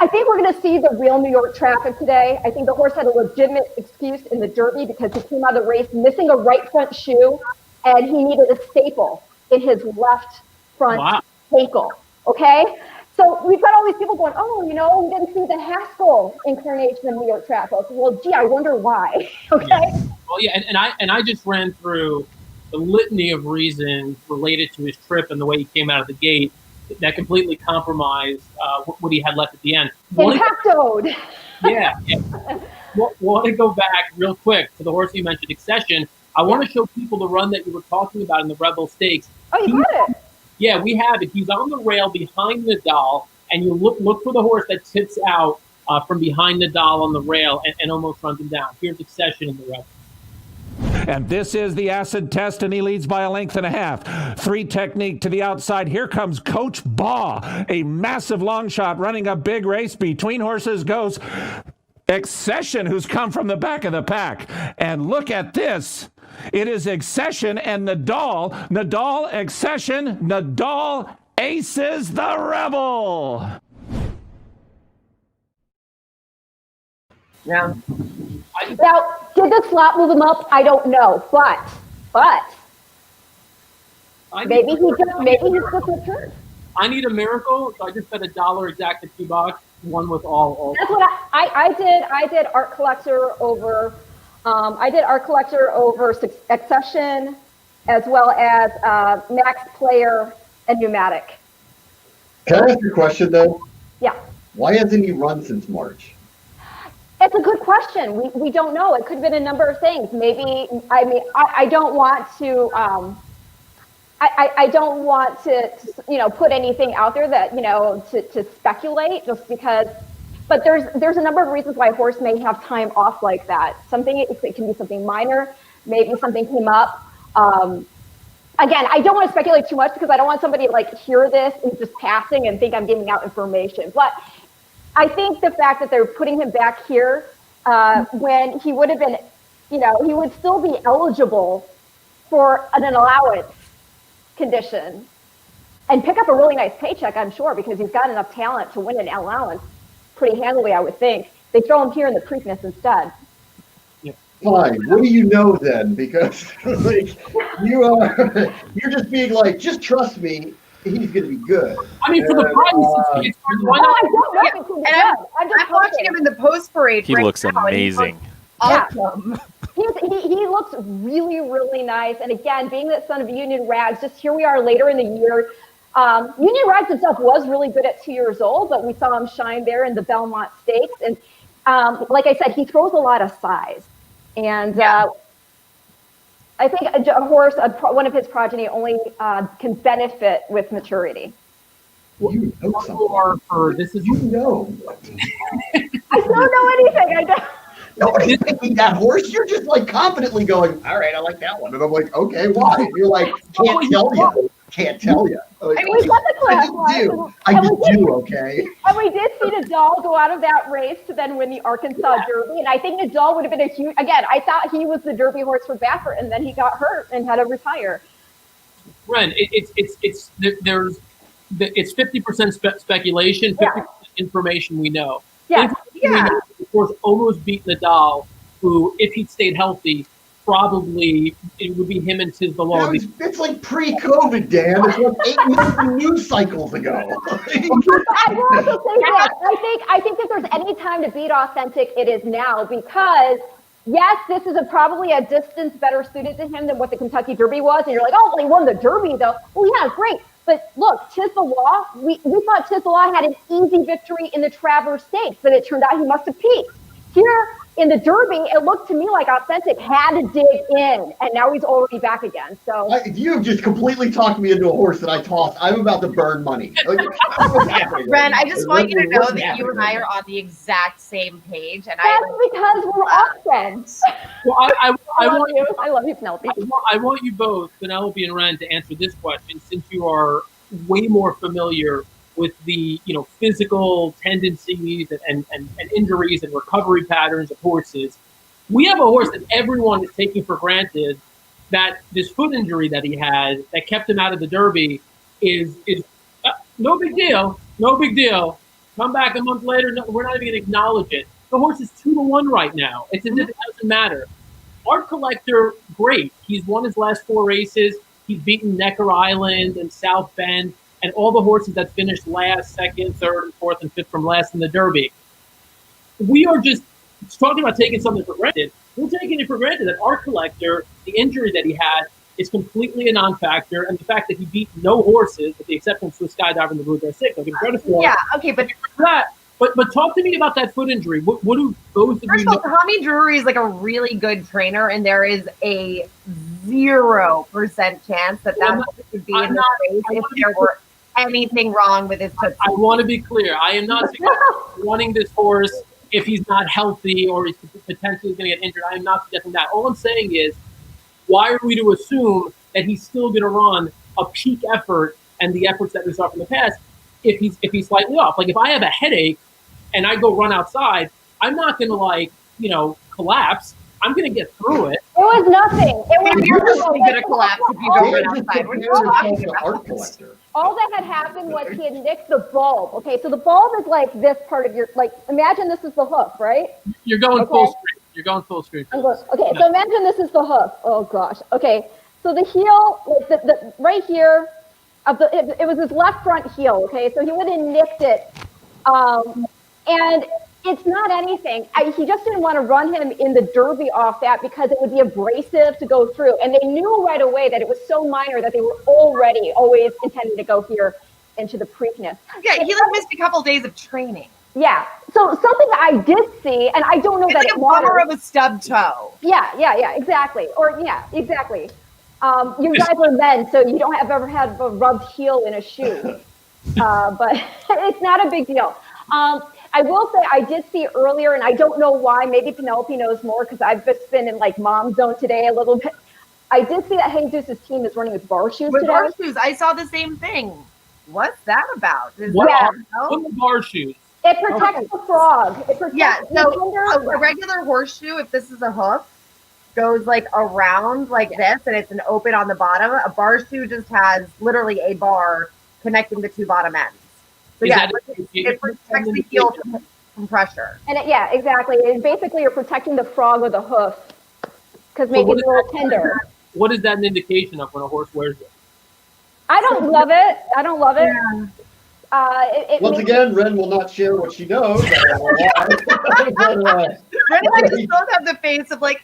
Speaker 10: I think we're going to see the real New York traffic today. I think the horse had a legitimate excuse in the Derby because he came out of the race missing a right front shoe, and he needed a staple in his left front ankle. Okay? So we've got all these people going, we didn't see the Haskell incarnation in New York traffic. Well, gee, I wonder why. Okay?
Speaker 3: Yeah. Well, yeah, and I just ran through the litany of reasons related to his trip and the way he came out of the gate. that completely compromised what he had left at the end.
Speaker 10: Impactoed.
Speaker 3: Yeah. Want to go back real quick to the horse you mentioned, Accession. I want to show people the run that you were talking about in the Rebel Stakes.
Speaker 10: Oh, you got it.
Speaker 3: Yeah, we have it. He's on the rail behind Nadal, and you look for the horse that tips out from behind Nadal on the rail and almost runs him down. Here's Accession in the Rebel.
Speaker 12: And this is the acid test, and he leads by a length and a half. 3 Technique to the outside. Here comes Coach Baugh, a massive long shot running a big race. Between horses goes Accession, who's come from the back of the pack. And look at this. It is Accession and Nadal. Nadal, Accession, Nadal aces the Rebel.
Speaker 10: Yeah. Now, did the slot move him up? I don't know, but maybe he just returned.
Speaker 3: I need a miracle, so I just bet $1 exact at $2, one with all.
Speaker 10: That's what I did. I did Art Collector over. I did Art Collector over Accession, as well as Max Player and Pneumatic.
Speaker 2: Can I ask you a question though?
Speaker 10: Yeah.
Speaker 2: Why hasn't he run since March?
Speaker 10: It's a good question. We don't know. It could have been a number of things. Maybe, I don't want to, I don't want to, put anything out there that, to speculate just because, but there's a number of reasons why a horse may have time off like that. It can be something minor, maybe something came up. Again, I don't want to speculate too much because I don't want somebody to hear this and just passing and think I'm giving out information. But I think the fact that they're putting him back here when he would have been, he would still be eligible for an allowance condition and pick up a really nice paycheck, I'm sure, because he's got enough talent to win an allowance pretty handily, I would think. They throw him here in the Preakness instead.
Speaker 2: Fine. What do you know then? Because you're just being just trust me. He's going to be good.
Speaker 3: I mean, for the price, why not?
Speaker 9: I'm watching him in the post parade.
Speaker 8: He looks amazing.
Speaker 9: Awesome.
Speaker 10: He looks really, really nice. And again, being that son of Union Rags, just here we are later in the year. Union Rags itself was really good at 2 years old, but we saw him shine there in the Belmont Stakes. And like I said, he throws a lot of size. And I think a horse, one of his progeny, only can benefit with maturity.
Speaker 2: You know something.
Speaker 3: This is
Speaker 2: you know.
Speaker 10: I don't know anything. I don't.
Speaker 2: Nobody's picking that horse. You're just confidently going, all right, I like that one. And I'm like, okay, why? And you're like, can't tell you. Like,
Speaker 10: we got the class
Speaker 2: I just do, okay?
Speaker 10: And we did see Nadal go out of that race to then win the Arkansas Derby. And I think Nadal would have been a huge, again, I thought he was the Derby horse for Baffert, and then he got hurt and had to retire.
Speaker 3: Ren, it's 50% speculation, 50% information we know.
Speaker 10: Yeah.
Speaker 3: Of course, almost beat Nadal, who, if he'd stayed healthy, probably it would be him and Tiz the Law.
Speaker 2: It's like pre-COVID, Dan. It's 8 million news cycles ago.
Speaker 10: I will also say that I think if there's any time to beat Authentic, it is now, because yes, this is probably a distance better suited to him than what the Kentucky Derby was. And you're like, oh, well, he won the Derby though. Well, yeah, great. But look, Tiz the Law, we thought Tiz the Law had an easy victory in the Travers Stakes, but it turned out he must have peaked. Here in the Derby, it looked to me like Authentic had to dig in, and now he's already back again. So
Speaker 2: you've just completely talked me into a horse that I tossed. I'm about to burn money.
Speaker 9: Ren, I just want you to know that you and I are on the exact same page, and
Speaker 10: that's because we're awesome.
Speaker 3: Well, I want
Speaker 10: you. I love you, Penelope.
Speaker 3: I want you both, Penelope and Ren, to answer this question, since you are way more familiar with the physical tendencies and injuries and recovery patterns of horses. We have a horse that everyone is taking for granted, that this foot injury that he had that kept him out of the Derby is no big deal. No big deal. Come back a month later, no, we're not even going to acknowledge it. The horse is 2-1 right now. It's as if it doesn't matter. Art Collector, great. He's won his last 4 races. He's beaten Necker Island and South Bend and all the horses that finished last, second, third, and fourth, and fifth from last in the Derby. We are just talking about taking something for granted. We're taking it for granted that Art Collector, the injury that he had, is completely a non-factor, and the fact that he beat no horses, with the exception of Swiss Skydiver and the Blue Bear 6, I'll give him credit for.
Speaker 9: Yeah, okay, but
Speaker 3: that. But talk to me about that foot injury. What do those of you
Speaker 9: first of all, Tommy Drury is like a really good trainer, and there is a 0% chance that that would be in the race if there were anything wrong with his foot.
Speaker 3: I want to be clear. I am not running this horse if he's not healthy or he's potentially going to get injured. I am not suggesting that. All I'm saying is, why are we to assume that he's still going to run a peak effort and the efforts that we saw from the past if he's slightly off? Like if I have a headache and I go run outside, I'm not going to collapse. I'm going to get through it.
Speaker 10: It was nothing. It was
Speaker 9: You're really going to collapse if you go run outside. What are you talking about?
Speaker 10: All that had happened was he had nicked the bulb. Okay, so the bulb is like this part of your, like, imagine this is the hoof, right?
Speaker 3: You're going full screen. You're going full screen.
Speaker 10: Okay, so imagine this is the hoof. Oh gosh. Okay, so the heel, like the right here, it was his left front heel. Okay, so he would have nicked it, and it's not anything. He just didn't want to run him in the Derby off that because it would be abrasive to go through. And they knew right away that it was so minor that they were already always intending to go here into the Preakness.
Speaker 9: Yeah, he missed a couple days of training.
Speaker 10: Yeah. So something that I did see, and I don't know that
Speaker 9: like a bummer of a stub toe.
Speaker 10: Yeah, exactly. Exactly. You guys are men, so you don't ever have a rubbed heel in a shoe. But it's not a big deal. I will say I did see earlier, and I don't know why. Maybe Penelope knows more because I've just been in like mom zone today a little bit. I did see that Jesus' team is running with bar shoes today.
Speaker 9: Bar shoes, I saw the same thing. What's that about?
Speaker 3: What are the bar shoes?
Speaker 10: It protects the frog. It protects
Speaker 9: so a regular horseshoe, if this is a hoof, goes like around like this, and it's an open on the bottom. A bar shoe just has literally a bar connecting the two bottom ends. So it protects the heel from pressure.
Speaker 10: And exactly. And basically, you're protecting the frog of the hoof because maybe it's a little tender.
Speaker 3: What is that an indication of when a horse wears it?
Speaker 10: I don't love it.
Speaker 9: Yeah.
Speaker 2: Once again, Ren will not share what she knows.
Speaker 9: Ren and I just both have the face of like,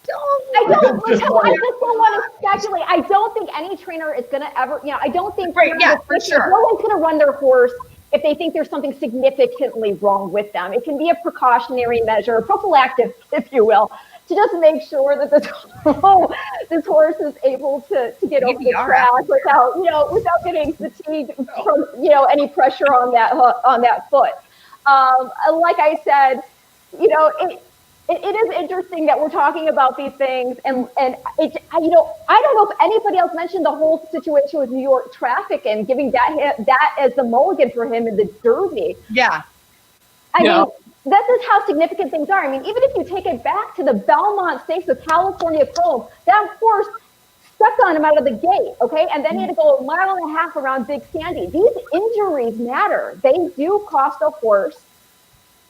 Speaker 10: I just don't want to speculate. I don't think any trainer is going to ever, I don't think
Speaker 9: for sure.
Speaker 10: No one's going to run their horse if they think there's something significantly wrong with them. It can be a precautionary measure, prophylactic, if you will, to just make sure that this horse is able to get over the track without getting fatigued from any pressure on that foot. Like I said, it is interesting that we're talking about these things, and I don't know if anybody else mentioned the whole situation with New York traffic and giving that as the mulligan for him in the Derby.
Speaker 9: Yeah.
Speaker 10: I mean, this is how significant things are. I mean, even if you take it back to the Belmont Stakes with California Chrome, that horse stepped on him out of the gate, okay? And then he had to go 1.5 miles around Big Sandy. These injuries matter. They do cost a horse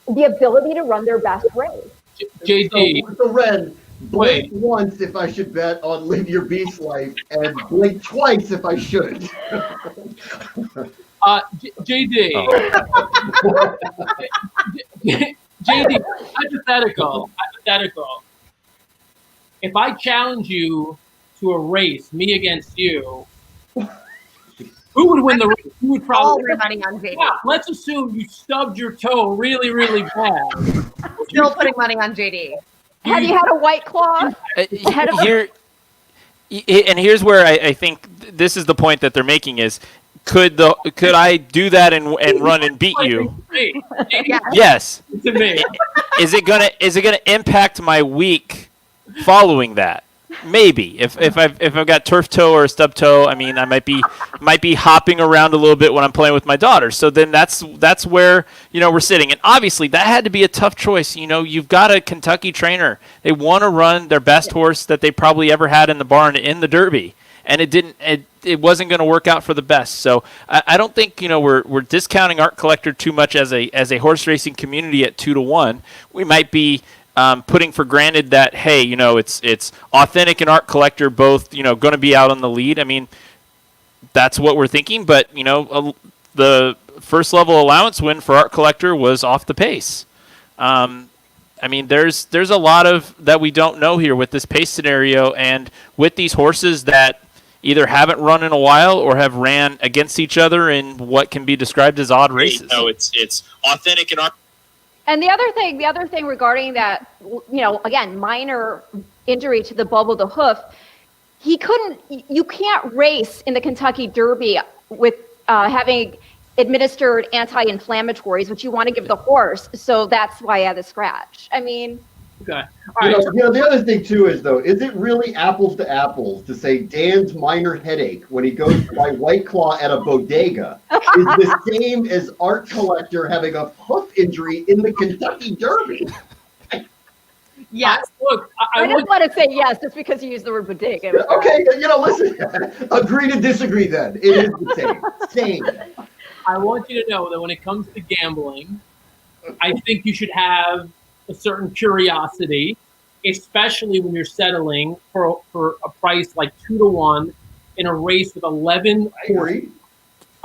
Speaker 10: the ability to run their best race.
Speaker 3: JD.
Speaker 2: So Ren, blink once if I should bet on Live Your Beast Life, and blink twice if I should.
Speaker 3: JD. JD, hypothetical. If I challenge you to a race, me against you, who would win the race? Who would probably
Speaker 9: all money on JD?
Speaker 3: Yeah, let's assume you stubbed your toe really, really bad.
Speaker 9: Still putting money on JD.
Speaker 10: Have you had a White Claw?
Speaker 8: Here's where I think this is the point that they're making is, could I do that and run and beat you? Yes.
Speaker 3: To me.
Speaker 8: Is it gonna impact my week following that? Maybe if I've got turf toe or a stub toe, I mean, I might be hopping around a little bit when I'm playing with my daughter. So then that's where we're sitting. And obviously that had to be a tough choice. You've got a Kentucky trainer. They want to run their best horse that they probably ever had in the barn in the Derby, and it wasn't going to work out for the best. So I don't think we're discounting Art Collector too much as a horse racing community at 2-1. We might be putting for granted that, hey, it's Authentic and Art Collector both, going to be out on the lead. I mean, that's what we're thinking. But, the first level allowance win for Art Collector was off the pace. I mean, there's a lot of that we don't know here with this pace scenario, and with these horses that either haven't run in a while or have ran against each other in what can be described as odd races.
Speaker 13: No, it's authentic
Speaker 10: And the other thing regarding that, again, minor injury to the bulb of the hoof, you can't race in the Kentucky Derby with having administered anti-inflammatories, which you want to give the horse. So that's why I had the scratch. I mean,
Speaker 3: okay.
Speaker 2: The other thing too is it really apples to apples to say Dan's minor headache when he goes to buy White Claw at a bodega is the same as Art Collector having a hoof injury in the Kentucky Derby?
Speaker 9: Yes.
Speaker 3: Look,
Speaker 10: I just want to say yes, just because you used the word bodega.
Speaker 2: Okay, listen. Agree to disagree then. It is the same.
Speaker 3: I want you to know that when it comes to gambling, I think you should have a certain curiosity, especially when you're settling for a price like 2-1 in a race with 11 horses.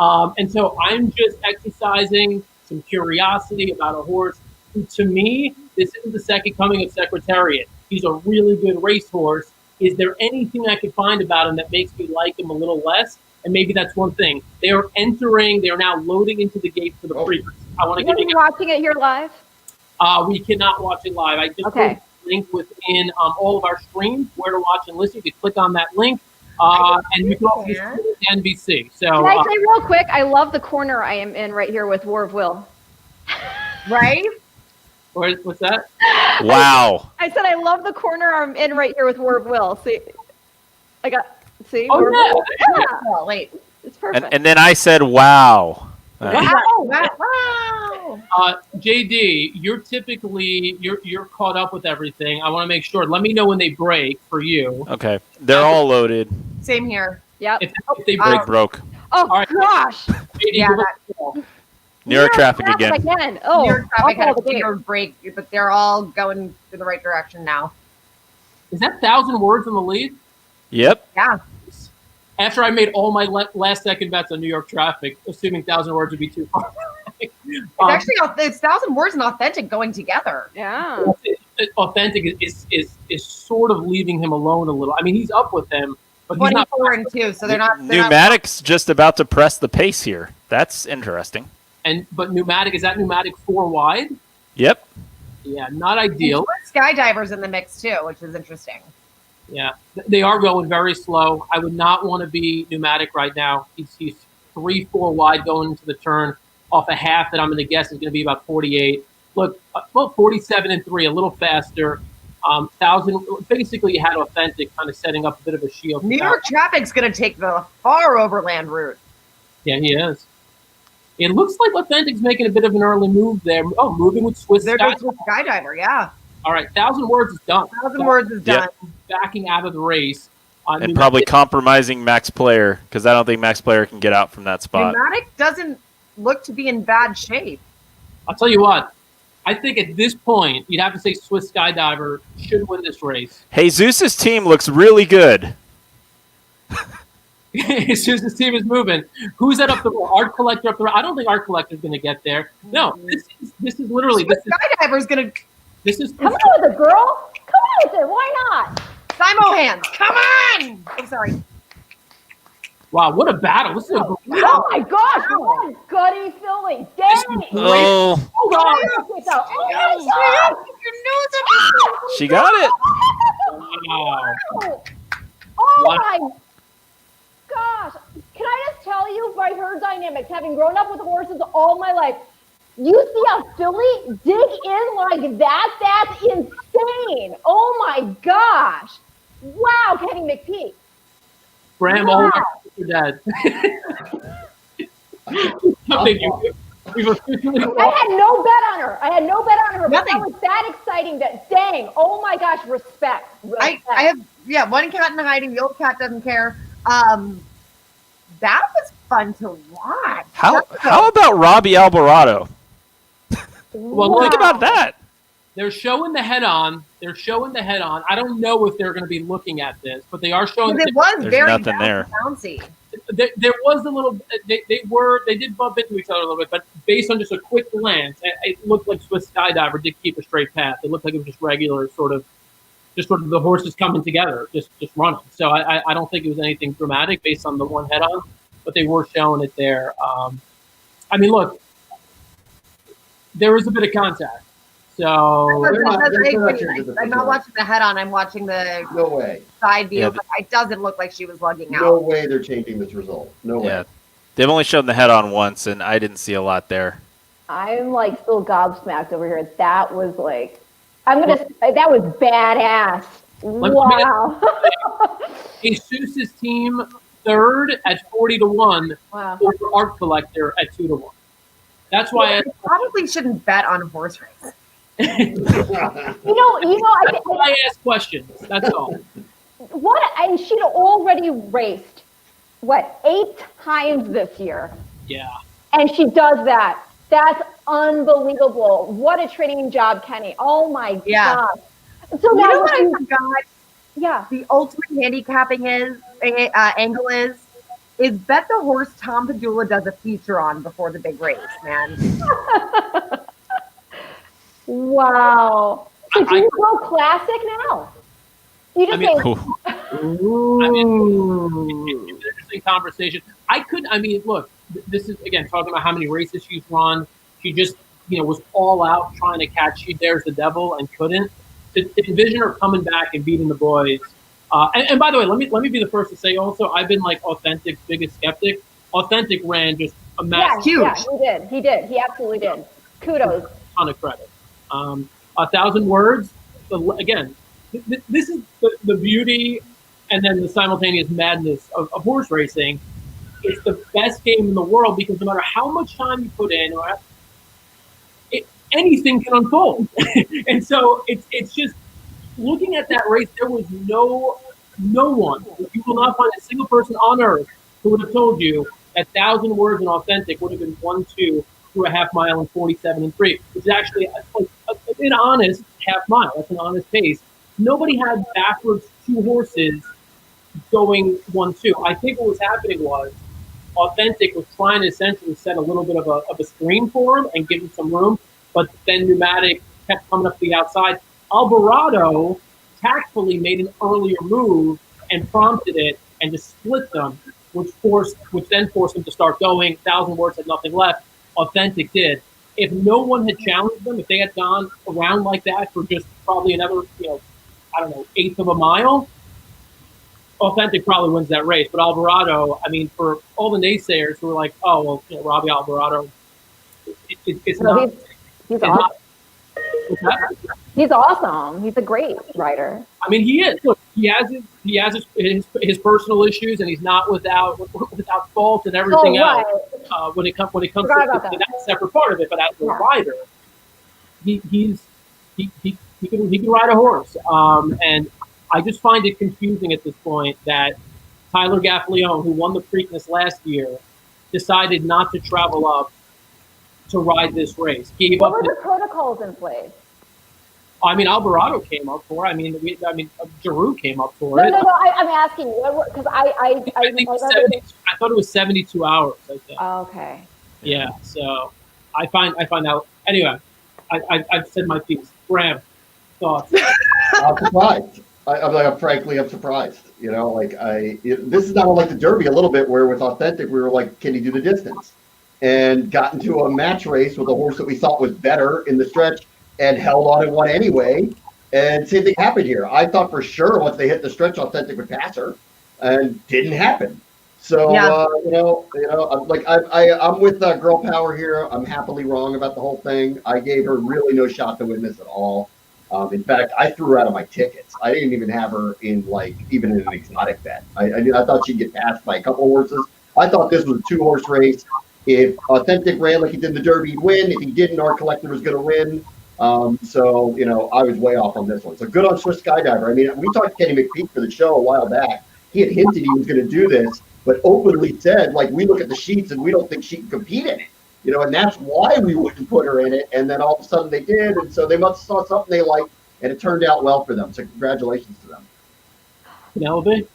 Speaker 3: And so I'm just exercising some curiosity about a horse who, to me, this isn't the second coming of Secretariat. He's a really good racehorse. Is there anything I could find about him that makes me like him a little less? And maybe that's one thing. They are now loading into the gate for the Preakness. I want to give you
Speaker 10: watching it here live?
Speaker 3: We cannot watch it live. I just put a link within all of our streams where to watch and listen. You can click on that link, and you can also just NBC. So
Speaker 10: can I say real quick? I love the corner I am in right here with War of Will.
Speaker 9: Right?
Speaker 3: What's that?
Speaker 8: Wow.
Speaker 10: I said I love the corner I'm in right here with War of Will. See, see.
Speaker 3: Oh,
Speaker 10: War of Will?
Speaker 9: Yeah. Oh, wait.
Speaker 10: It's perfect.
Speaker 8: And then I said, wow.
Speaker 9: Wow.
Speaker 3: JD, you're typically you're caught up with everything. I want to make sure. Let me know when they break for you.
Speaker 8: Okay. They're all loaded.
Speaker 9: Same here.
Speaker 10: Yep.
Speaker 3: If they
Speaker 8: Break broke.
Speaker 10: Oh,
Speaker 3: right.
Speaker 10: gosh.
Speaker 3: JD,
Speaker 9: Yeah,
Speaker 3: give us a call.
Speaker 8: New York traffic again.
Speaker 10: Oh,
Speaker 9: New York traffic had a
Speaker 10: the
Speaker 9: bigger break, but they're all going in the right direction now.
Speaker 3: Is that 1,000 words in the lead?
Speaker 8: Yep.
Speaker 9: Yeah.
Speaker 3: After I made all my last second bets on New York traffic, assuming 1,000 words would be too far.
Speaker 9: It's actually it's 1,000 words and authentic going together.
Speaker 10: Yeah.
Speaker 3: Authentic is sort of leaving him alone a little. I mean, he's up with them, but he's not
Speaker 9: 24 and 2, so they're not.
Speaker 8: Pneumatic's just about to press the pace here. That's interesting.
Speaker 3: But Pneumatic, is that Pneumatic 4 wide?
Speaker 8: Yep.
Speaker 3: Yeah, not ideal.
Speaker 9: Skydivers in the mix too, which is interesting.
Speaker 3: Yeah, they are going very slow. I would not want to be Pneumatic right now. He's 3-4 wide going into the turn off a half that I'm going to guess is going to be about 48. Look, about 47 and 3, a little faster. 1,000. Basically, you had Authentic kind of setting up a bit of a shield.
Speaker 9: New York traffic's going to take the far overland route.
Speaker 3: Yeah, he is. It looks like Authentic's making a bit of an early move there. Oh, moving with Swiss
Speaker 9: Skydiver, yeah.
Speaker 3: All right, 1,000 words is done.
Speaker 9: 1,000 words is done.
Speaker 3: Backing out of the race.
Speaker 8: And probably compromising Max Player, because I don't think Max Player can get out from that spot.
Speaker 9: Pneumatic doesn't look to be in bad shape.
Speaker 3: I'll tell you what. I think at this point, you'd have to say Swiss Skydiver should win this race.
Speaker 8: Jesus' team looks really good.
Speaker 3: Jesus' team is moving. Who's that up the road? Art Collector up the road? I don't think Art Collector's going to get there. No, this is literally.
Speaker 9: Skydiver's going to.
Speaker 3: This is.
Speaker 10: Come on with it, girl. Come on with it. Why not?
Speaker 9: Simo hands. Come on. I'm sorry.
Speaker 3: Wow, what a battle. This is
Speaker 10: Oh my gosh, what a gutty filly. Dang.
Speaker 8: Oh.
Speaker 10: Oh my God.
Speaker 8: She got it.
Speaker 3: Wow.
Speaker 10: Oh
Speaker 3: Wow.
Speaker 10: my gosh. Can I just tell you, by her dynamics, having grown up with horses all my life, you see a filly dig in like that? That's insane. Oh my gosh. Wow, Kenny McPeak.
Speaker 3: Bram,
Speaker 10: Wow.
Speaker 3: your dad. We've officially
Speaker 10: I had no bet on her. But
Speaker 9: Nothing.
Speaker 10: that was that exciting that, dang, oh my gosh, respect.
Speaker 9: I have, one cat in hiding. The old cat doesn't care. That was fun to watch.
Speaker 8: How about Robbie Alvarado?
Speaker 3: Well,
Speaker 8: Think about that.
Speaker 3: They're showing the head on. I don't know if they're going to be looking at this, but they are showing.
Speaker 9: It was
Speaker 8: There's
Speaker 9: very
Speaker 8: nothing there.
Speaker 9: bouncy.
Speaker 3: there was a little. They did bump into each other a little bit, but based on just a quick glance, it looked like Swiss Skydiver did keep a straight path. It looked like it was just regular sort of the horses coming together, just running. So I don't think it was anything dramatic based on the one head on, but they were showing it there. I mean, look, there was a bit of contact. So
Speaker 9: I'm not watching the head on. I'm watching the
Speaker 2: No way.
Speaker 9: side view,
Speaker 8: Yeah,
Speaker 9: but it doesn't look like she was lugging out.
Speaker 2: No way they're changing this result. No way.
Speaker 8: Yeah, they've only shown the head on once, and I didn't see a lot there.
Speaker 10: I'm like still gobsmacked over here. That was like, that was badass. Wow.
Speaker 3: Jesus' team third at 40-1
Speaker 10: Wow.
Speaker 3: over Art Collector at 2-1. That's why
Speaker 9: You probably shouldn't bet on horse race.
Speaker 3: That's why I ask questions. That's all.
Speaker 10: And she'd already raced, 8 times this year.
Speaker 3: Yeah.
Speaker 10: And she does that. That's unbelievable. What a training job, Kenny. Oh my
Speaker 9: Yeah.
Speaker 10: gosh. So
Speaker 9: You
Speaker 10: now
Speaker 9: know what I forgot?
Speaker 10: Yeah.
Speaker 9: The ultimate handicapping angle is bet the horse Tom Padula does a feature on before the big race, man.
Speaker 10: Wow. So do you go classic now? You just say,
Speaker 3: It's an interesting conversation. Look, this is, again, talking about how many races she's run. She just, was all out trying to catch She Dares the Devil and couldn't. To envision her coming back and beating the boys. And by the way, let me be the first to say also, I've been like Authentic's biggest skeptic. Authentic ran just a massive.
Speaker 10: Yeah, he did. He absolutely did. Kudos.
Speaker 3: Ton of credit. 1,000 words. Again, this is the beauty and then the simultaneous madness of horse racing. It's the best game in the world because no matter how much time you put in, anything can unfold. And so it's just looking at that race. There was no one. You will not find a single person on earth who would have told you that 1,000 words in Authentic would have been 1-2 through a half mile in 47-3, which is actually an honest half mile. That's an honest pace. Nobody had backwards 2 horses going 1-2. I think what was happening was Authentic was trying to essentially set a little bit of a screen for him and give him some room, but then Pneumatic kept coming up the outside. Alvarado tactfully made an earlier move and prompted it and just split them, which then forced them to start going. 1,000 words had nothing left. Authentic did. If no one had challenged them, if they had gone around like that for just probably another, eighth of a mile, Authentic probably wins that race. But Alvarado, for all the naysayers who were like, oh, well, Robbie Alvarado, it's not.
Speaker 10: He's awesome. He's awesome. He's a great rider.
Speaker 3: He is. Look, he has his personal issues, and he's not without fault and everything else. When it comes to that separate part of it, but as a rider, he can ride a horse. And I just find it confusing at this point that Tyler Gaffalione, who won the Preakness last year, decided not to travel up to ride this race.
Speaker 10: What were the protocols in place?
Speaker 3: Alvarado came up for it. Giroux came up for it.
Speaker 10: No. I'm asking you because I
Speaker 3: thought it was 72 hours. I think.
Speaker 10: Okay.
Speaker 3: Yeah. So I find out. Anyway, I've said my piece. Graham, thoughts?
Speaker 2: I'm surprised. I'm surprised. This is not like the Derby a little bit, where with Authentic we were like, can he do the distance? And got into a match race with a horse that we thought was better in the stretch and held on and won anyway. And same thing happened here. I thought for sure once they hit the stretch, Authentic would pass her, and didn't happen. So,
Speaker 9: Yeah.
Speaker 2: I'm with Girl Power here. I'm happily wrong about the whole thing. I gave her really no shot to win this at all. In fact, I threw her out of my tickets. I didn't even have her in even in an exotic bet. I thought she'd get passed by a couple horses. I thought this was a 2-horse race. If Authentic ran like he did in the Derby, he'd win. If he didn't, our collector was going to win. I was way off on this one. So good on Swiss Skydiver. We talked to Kenny McPeak for the show a while back. He had hinted he was going to do this, but openly said, we look at the sheets and we don't think she can compete in it. And that's why we wouldn't put her in it. And then all of a sudden they did. And so they must have saw something they liked, and it turned out well for them. So congratulations to them.
Speaker 3: Penelope?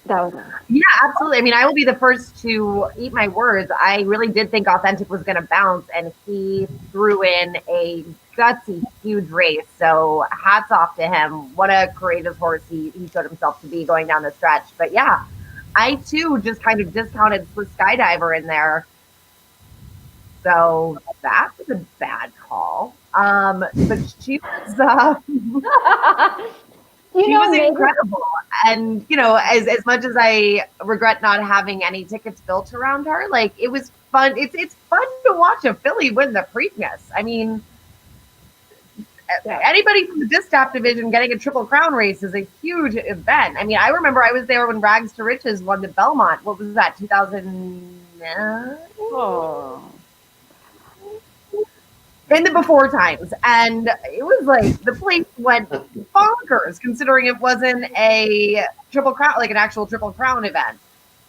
Speaker 10: That was nice.
Speaker 9: Yeah, absolutely. I mean, I will be the first to eat my words. I really did think Authentic was going to bounce, and he threw in a gutsy, huge race. So hats off to him. What a courageous horse he showed himself to be going down the stretch. But yeah, I too just kind of discounted Swiss Skydiver in there. So that was a bad call. But she was she was incredible. And as much as I regret not having any tickets built around her, like it was fun. It's fun to watch a filly win the Preakness. I mean, anybody from the Distaff division getting a Triple Crown race is a huge event. I mean, I remember I was there when Rags to Riches won the Belmont. What was that, 2009?
Speaker 10: Oh.
Speaker 9: In the before times, and it was like the place went bonkers considering it wasn't a Triple Crown, like an actual Triple Crown event,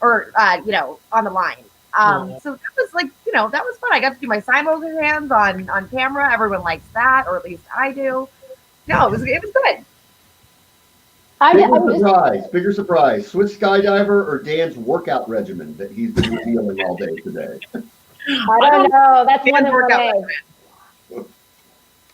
Speaker 9: or on the line. So that was like, that was fun. I got to do my simultaneous hands on camera. Everyone likes that, or at least I do. No, it was good.
Speaker 2: Bigger surprise. Swiss Skydiver or Dan's workout regimen that he's been revealing all day today.
Speaker 10: I don't know. That's one of
Speaker 9: workout.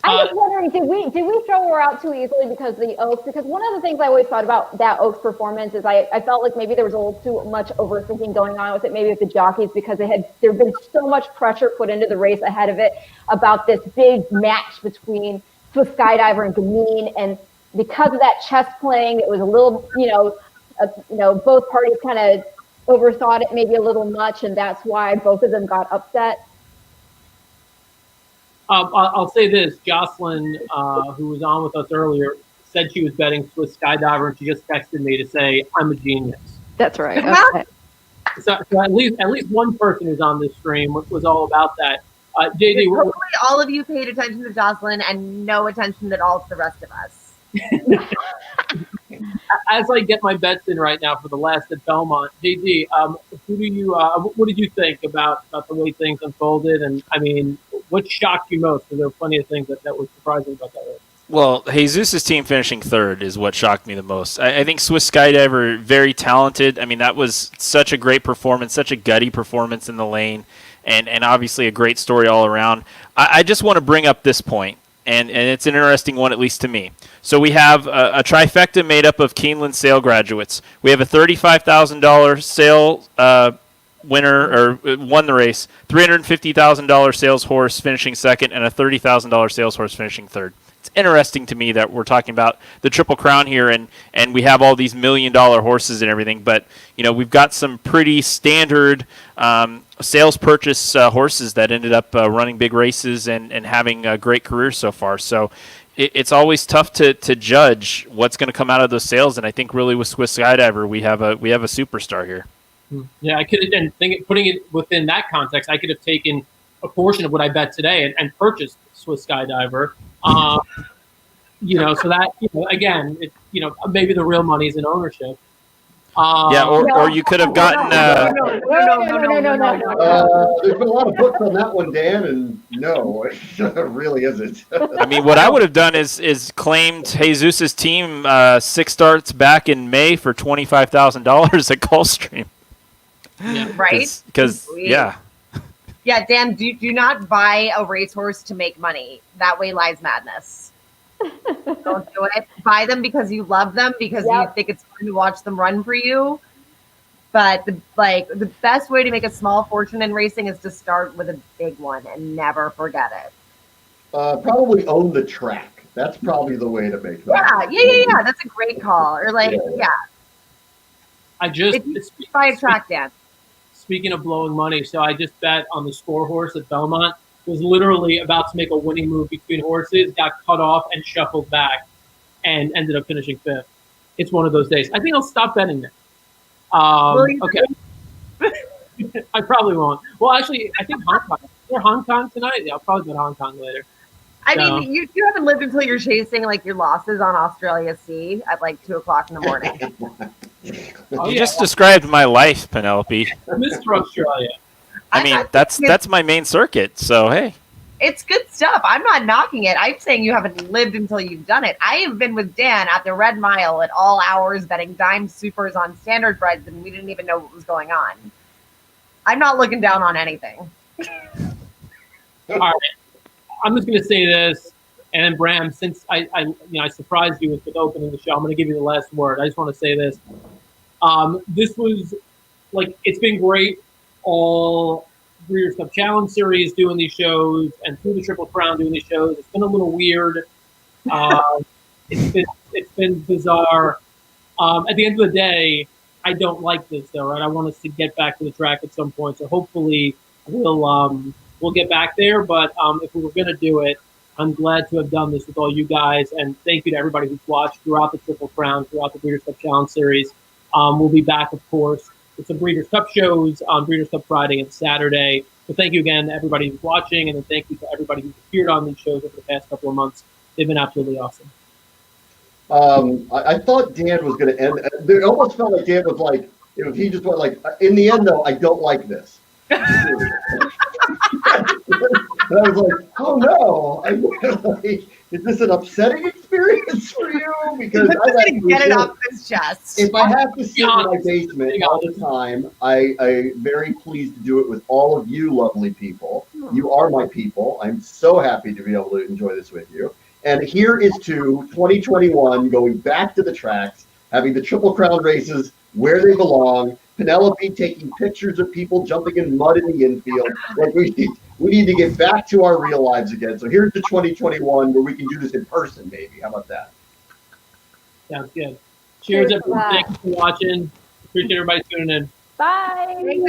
Speaker 10: I was wondering, did we throw her out too easily because of the Oaks? Because one of the things I always thought about that Oaks performance is I felt like maybe there was a little too much overthinking going on with it, maybe with the jockeys, because there had been so much pressure put into the race ahead of it about this big match between Swiss Skydiver and Gamine, and because of that chess playing, it was a little, both parties kind of overthought it maybe a little much, and that's why both of them got upset.
Speaker 3: I'll say this: Jocelyn, who was on with us earlier, said she was betting Swiss Skydiver, and she just texted me to say, "I'm a genius."
Speaker 10: That's right. Okay.
Speaker 3: So at least one person who's on this stream was all about that. JD,
Speaker 9: hopefully all of you paid attention to Jocelyn and no attention at all to the rest of us.
Speaker 3: As I get my bets in right now for the last at Belmont, JD, what did you think about the way things unfolded? And I mean, what shocked you most? Because there were plenty of things that were surprising about that race.
Speaker 8: Well, Jesus' team finishing third is what shocked me the most. I think Swiss Skydiver, very talented. I mean, that was such a great performance, such a gutty performance in the lane, and obviously a great story all around. I just want to bring up this point, and it's an interesting one, at least to me. So we have a trifecta made up of Keeneland sale graduates. We have a $35,000 sale winner, or won the race, $350,000 sales horse finishing second, and a $30,000 sales horse finishing third. It's interesting to me that we're talking about the Triple Crown here, and we have all these $1 million horses and everything, but we've got some pretty standard sales purchase horses that ended up running big races and having great careers so far. So it's always tough to judge what's going to come out of those sales, and I think really with Swiss Skydiver we have a superstar here.
Speaker 3: Yeah, I could, and putting it within that context, I could have taken a portion of what I bet today and purchased Swiss Skydiver. So that again, maybe the real money is in ownership.
Speaker 8: Or you could have gotten.
Speaker 2: There's been a lot of books on that one, Dan, and no, it really isn't.
Speaker 8: I mean, what I would have done is claimed Jesus' team 6 starts back in May for $25,000 at Gulfstream.
Speaker 9: Yeah. Right?
Speaker 8: Because
Speaker 9: Yeah, Dan, do not buy a racehorse to make money. That way lies madness. Don't do it. Buy them because you love them, because you think it's fun to watch them run for you. But the best way to make a small fortune in racing is to start with a big one and never forget it.
Speaker 2: Probably own the track. That's probably the way to make money.
Speaker 9: Yeah. That's a great call. Or
Speaker 3: I just
Speaker 9: buy a track, Dan.
Speaker 3: Speaking of blowing money, so I just bet on the Score horse at Belmont. Was literally about to make a winning move between horses, got cut off and shuffled back, and ended up finishing 5th. It's one of those days. I think I'll stop betting now. Okay. I probably won't. Well, actually, I think Hong Kong. Is there Hong Kong tonight? Yeah, I'll probably bet Hong Kong later.
Speaker 9: I mean, you haven't lived until you're chasing your losses on Australia C at 2:00 in the morning.
Speaker 8: You just described my life, Penelope.
Speaker 3: Mr. Australia.
Speaker 8: I mean, that's my main circuit. So hey.
Speaker 9: It's good stuff. I'm not knocking it. I'm saying you haven't lived until you've done it. I have been with Dan at the Red Mile at all hours betting dime supers on standard breads, and we didn't even know what was going on. I'm not looking down on anything.
Speaker 3: All right. I'm just going to say this, and then Bram, since I surprised you with opening the show, I'm going to give you the last word. I just want to say this. This was, it's been great all Breeders' Cup Challenge Series doing these shows and through the Triple Crown doing these shows. It's been a little weird. It's been bizarre. At the end of the day, I don't like this though, right? I want us to get back to the track at some point. So hopefully we'll get back there. But if we were going to do it, I'm glad to have done this with all you guys. And thank you to everybody who's watched throughout the Triple Crown, throughout the Breeders' Cup Challenge Series. We'll be back, of course, with some Breeders' Cup shows on Breeders' Cup Friday and Saturday. So thank you again to everybody who's watching, and then thank you to everybody who's appeared on these shows over the past couple of months. They've been absolutely awesome.
Speaker 2: I thought Dan was going to end. It almost felt like Dan was like, he just went like, in the end, though, I don't like this. And I was like, oh no, is this an upsetting experience for you? Because I
Speaker 9: get it off his chest.
Speaker 2: If I have to sit in my basement all the time, I'm very pleased to do it with all of you lovely people. You are my people. I'm so happy to be able to enjoy this with you. And here is to 2021 going back to the tracks, having the Triple Crown races where they belong. Penelope taking pictures of people jumping in mud in the infield. Like we need to get back to our real lives again. So here's to 2021 where we can do this in person, maybe. How about that?
Speaker 3: Sounds good. Cheers, everyone. Thank you for watching. Appreciate everybody tuning in.
Speaker 10: Bye.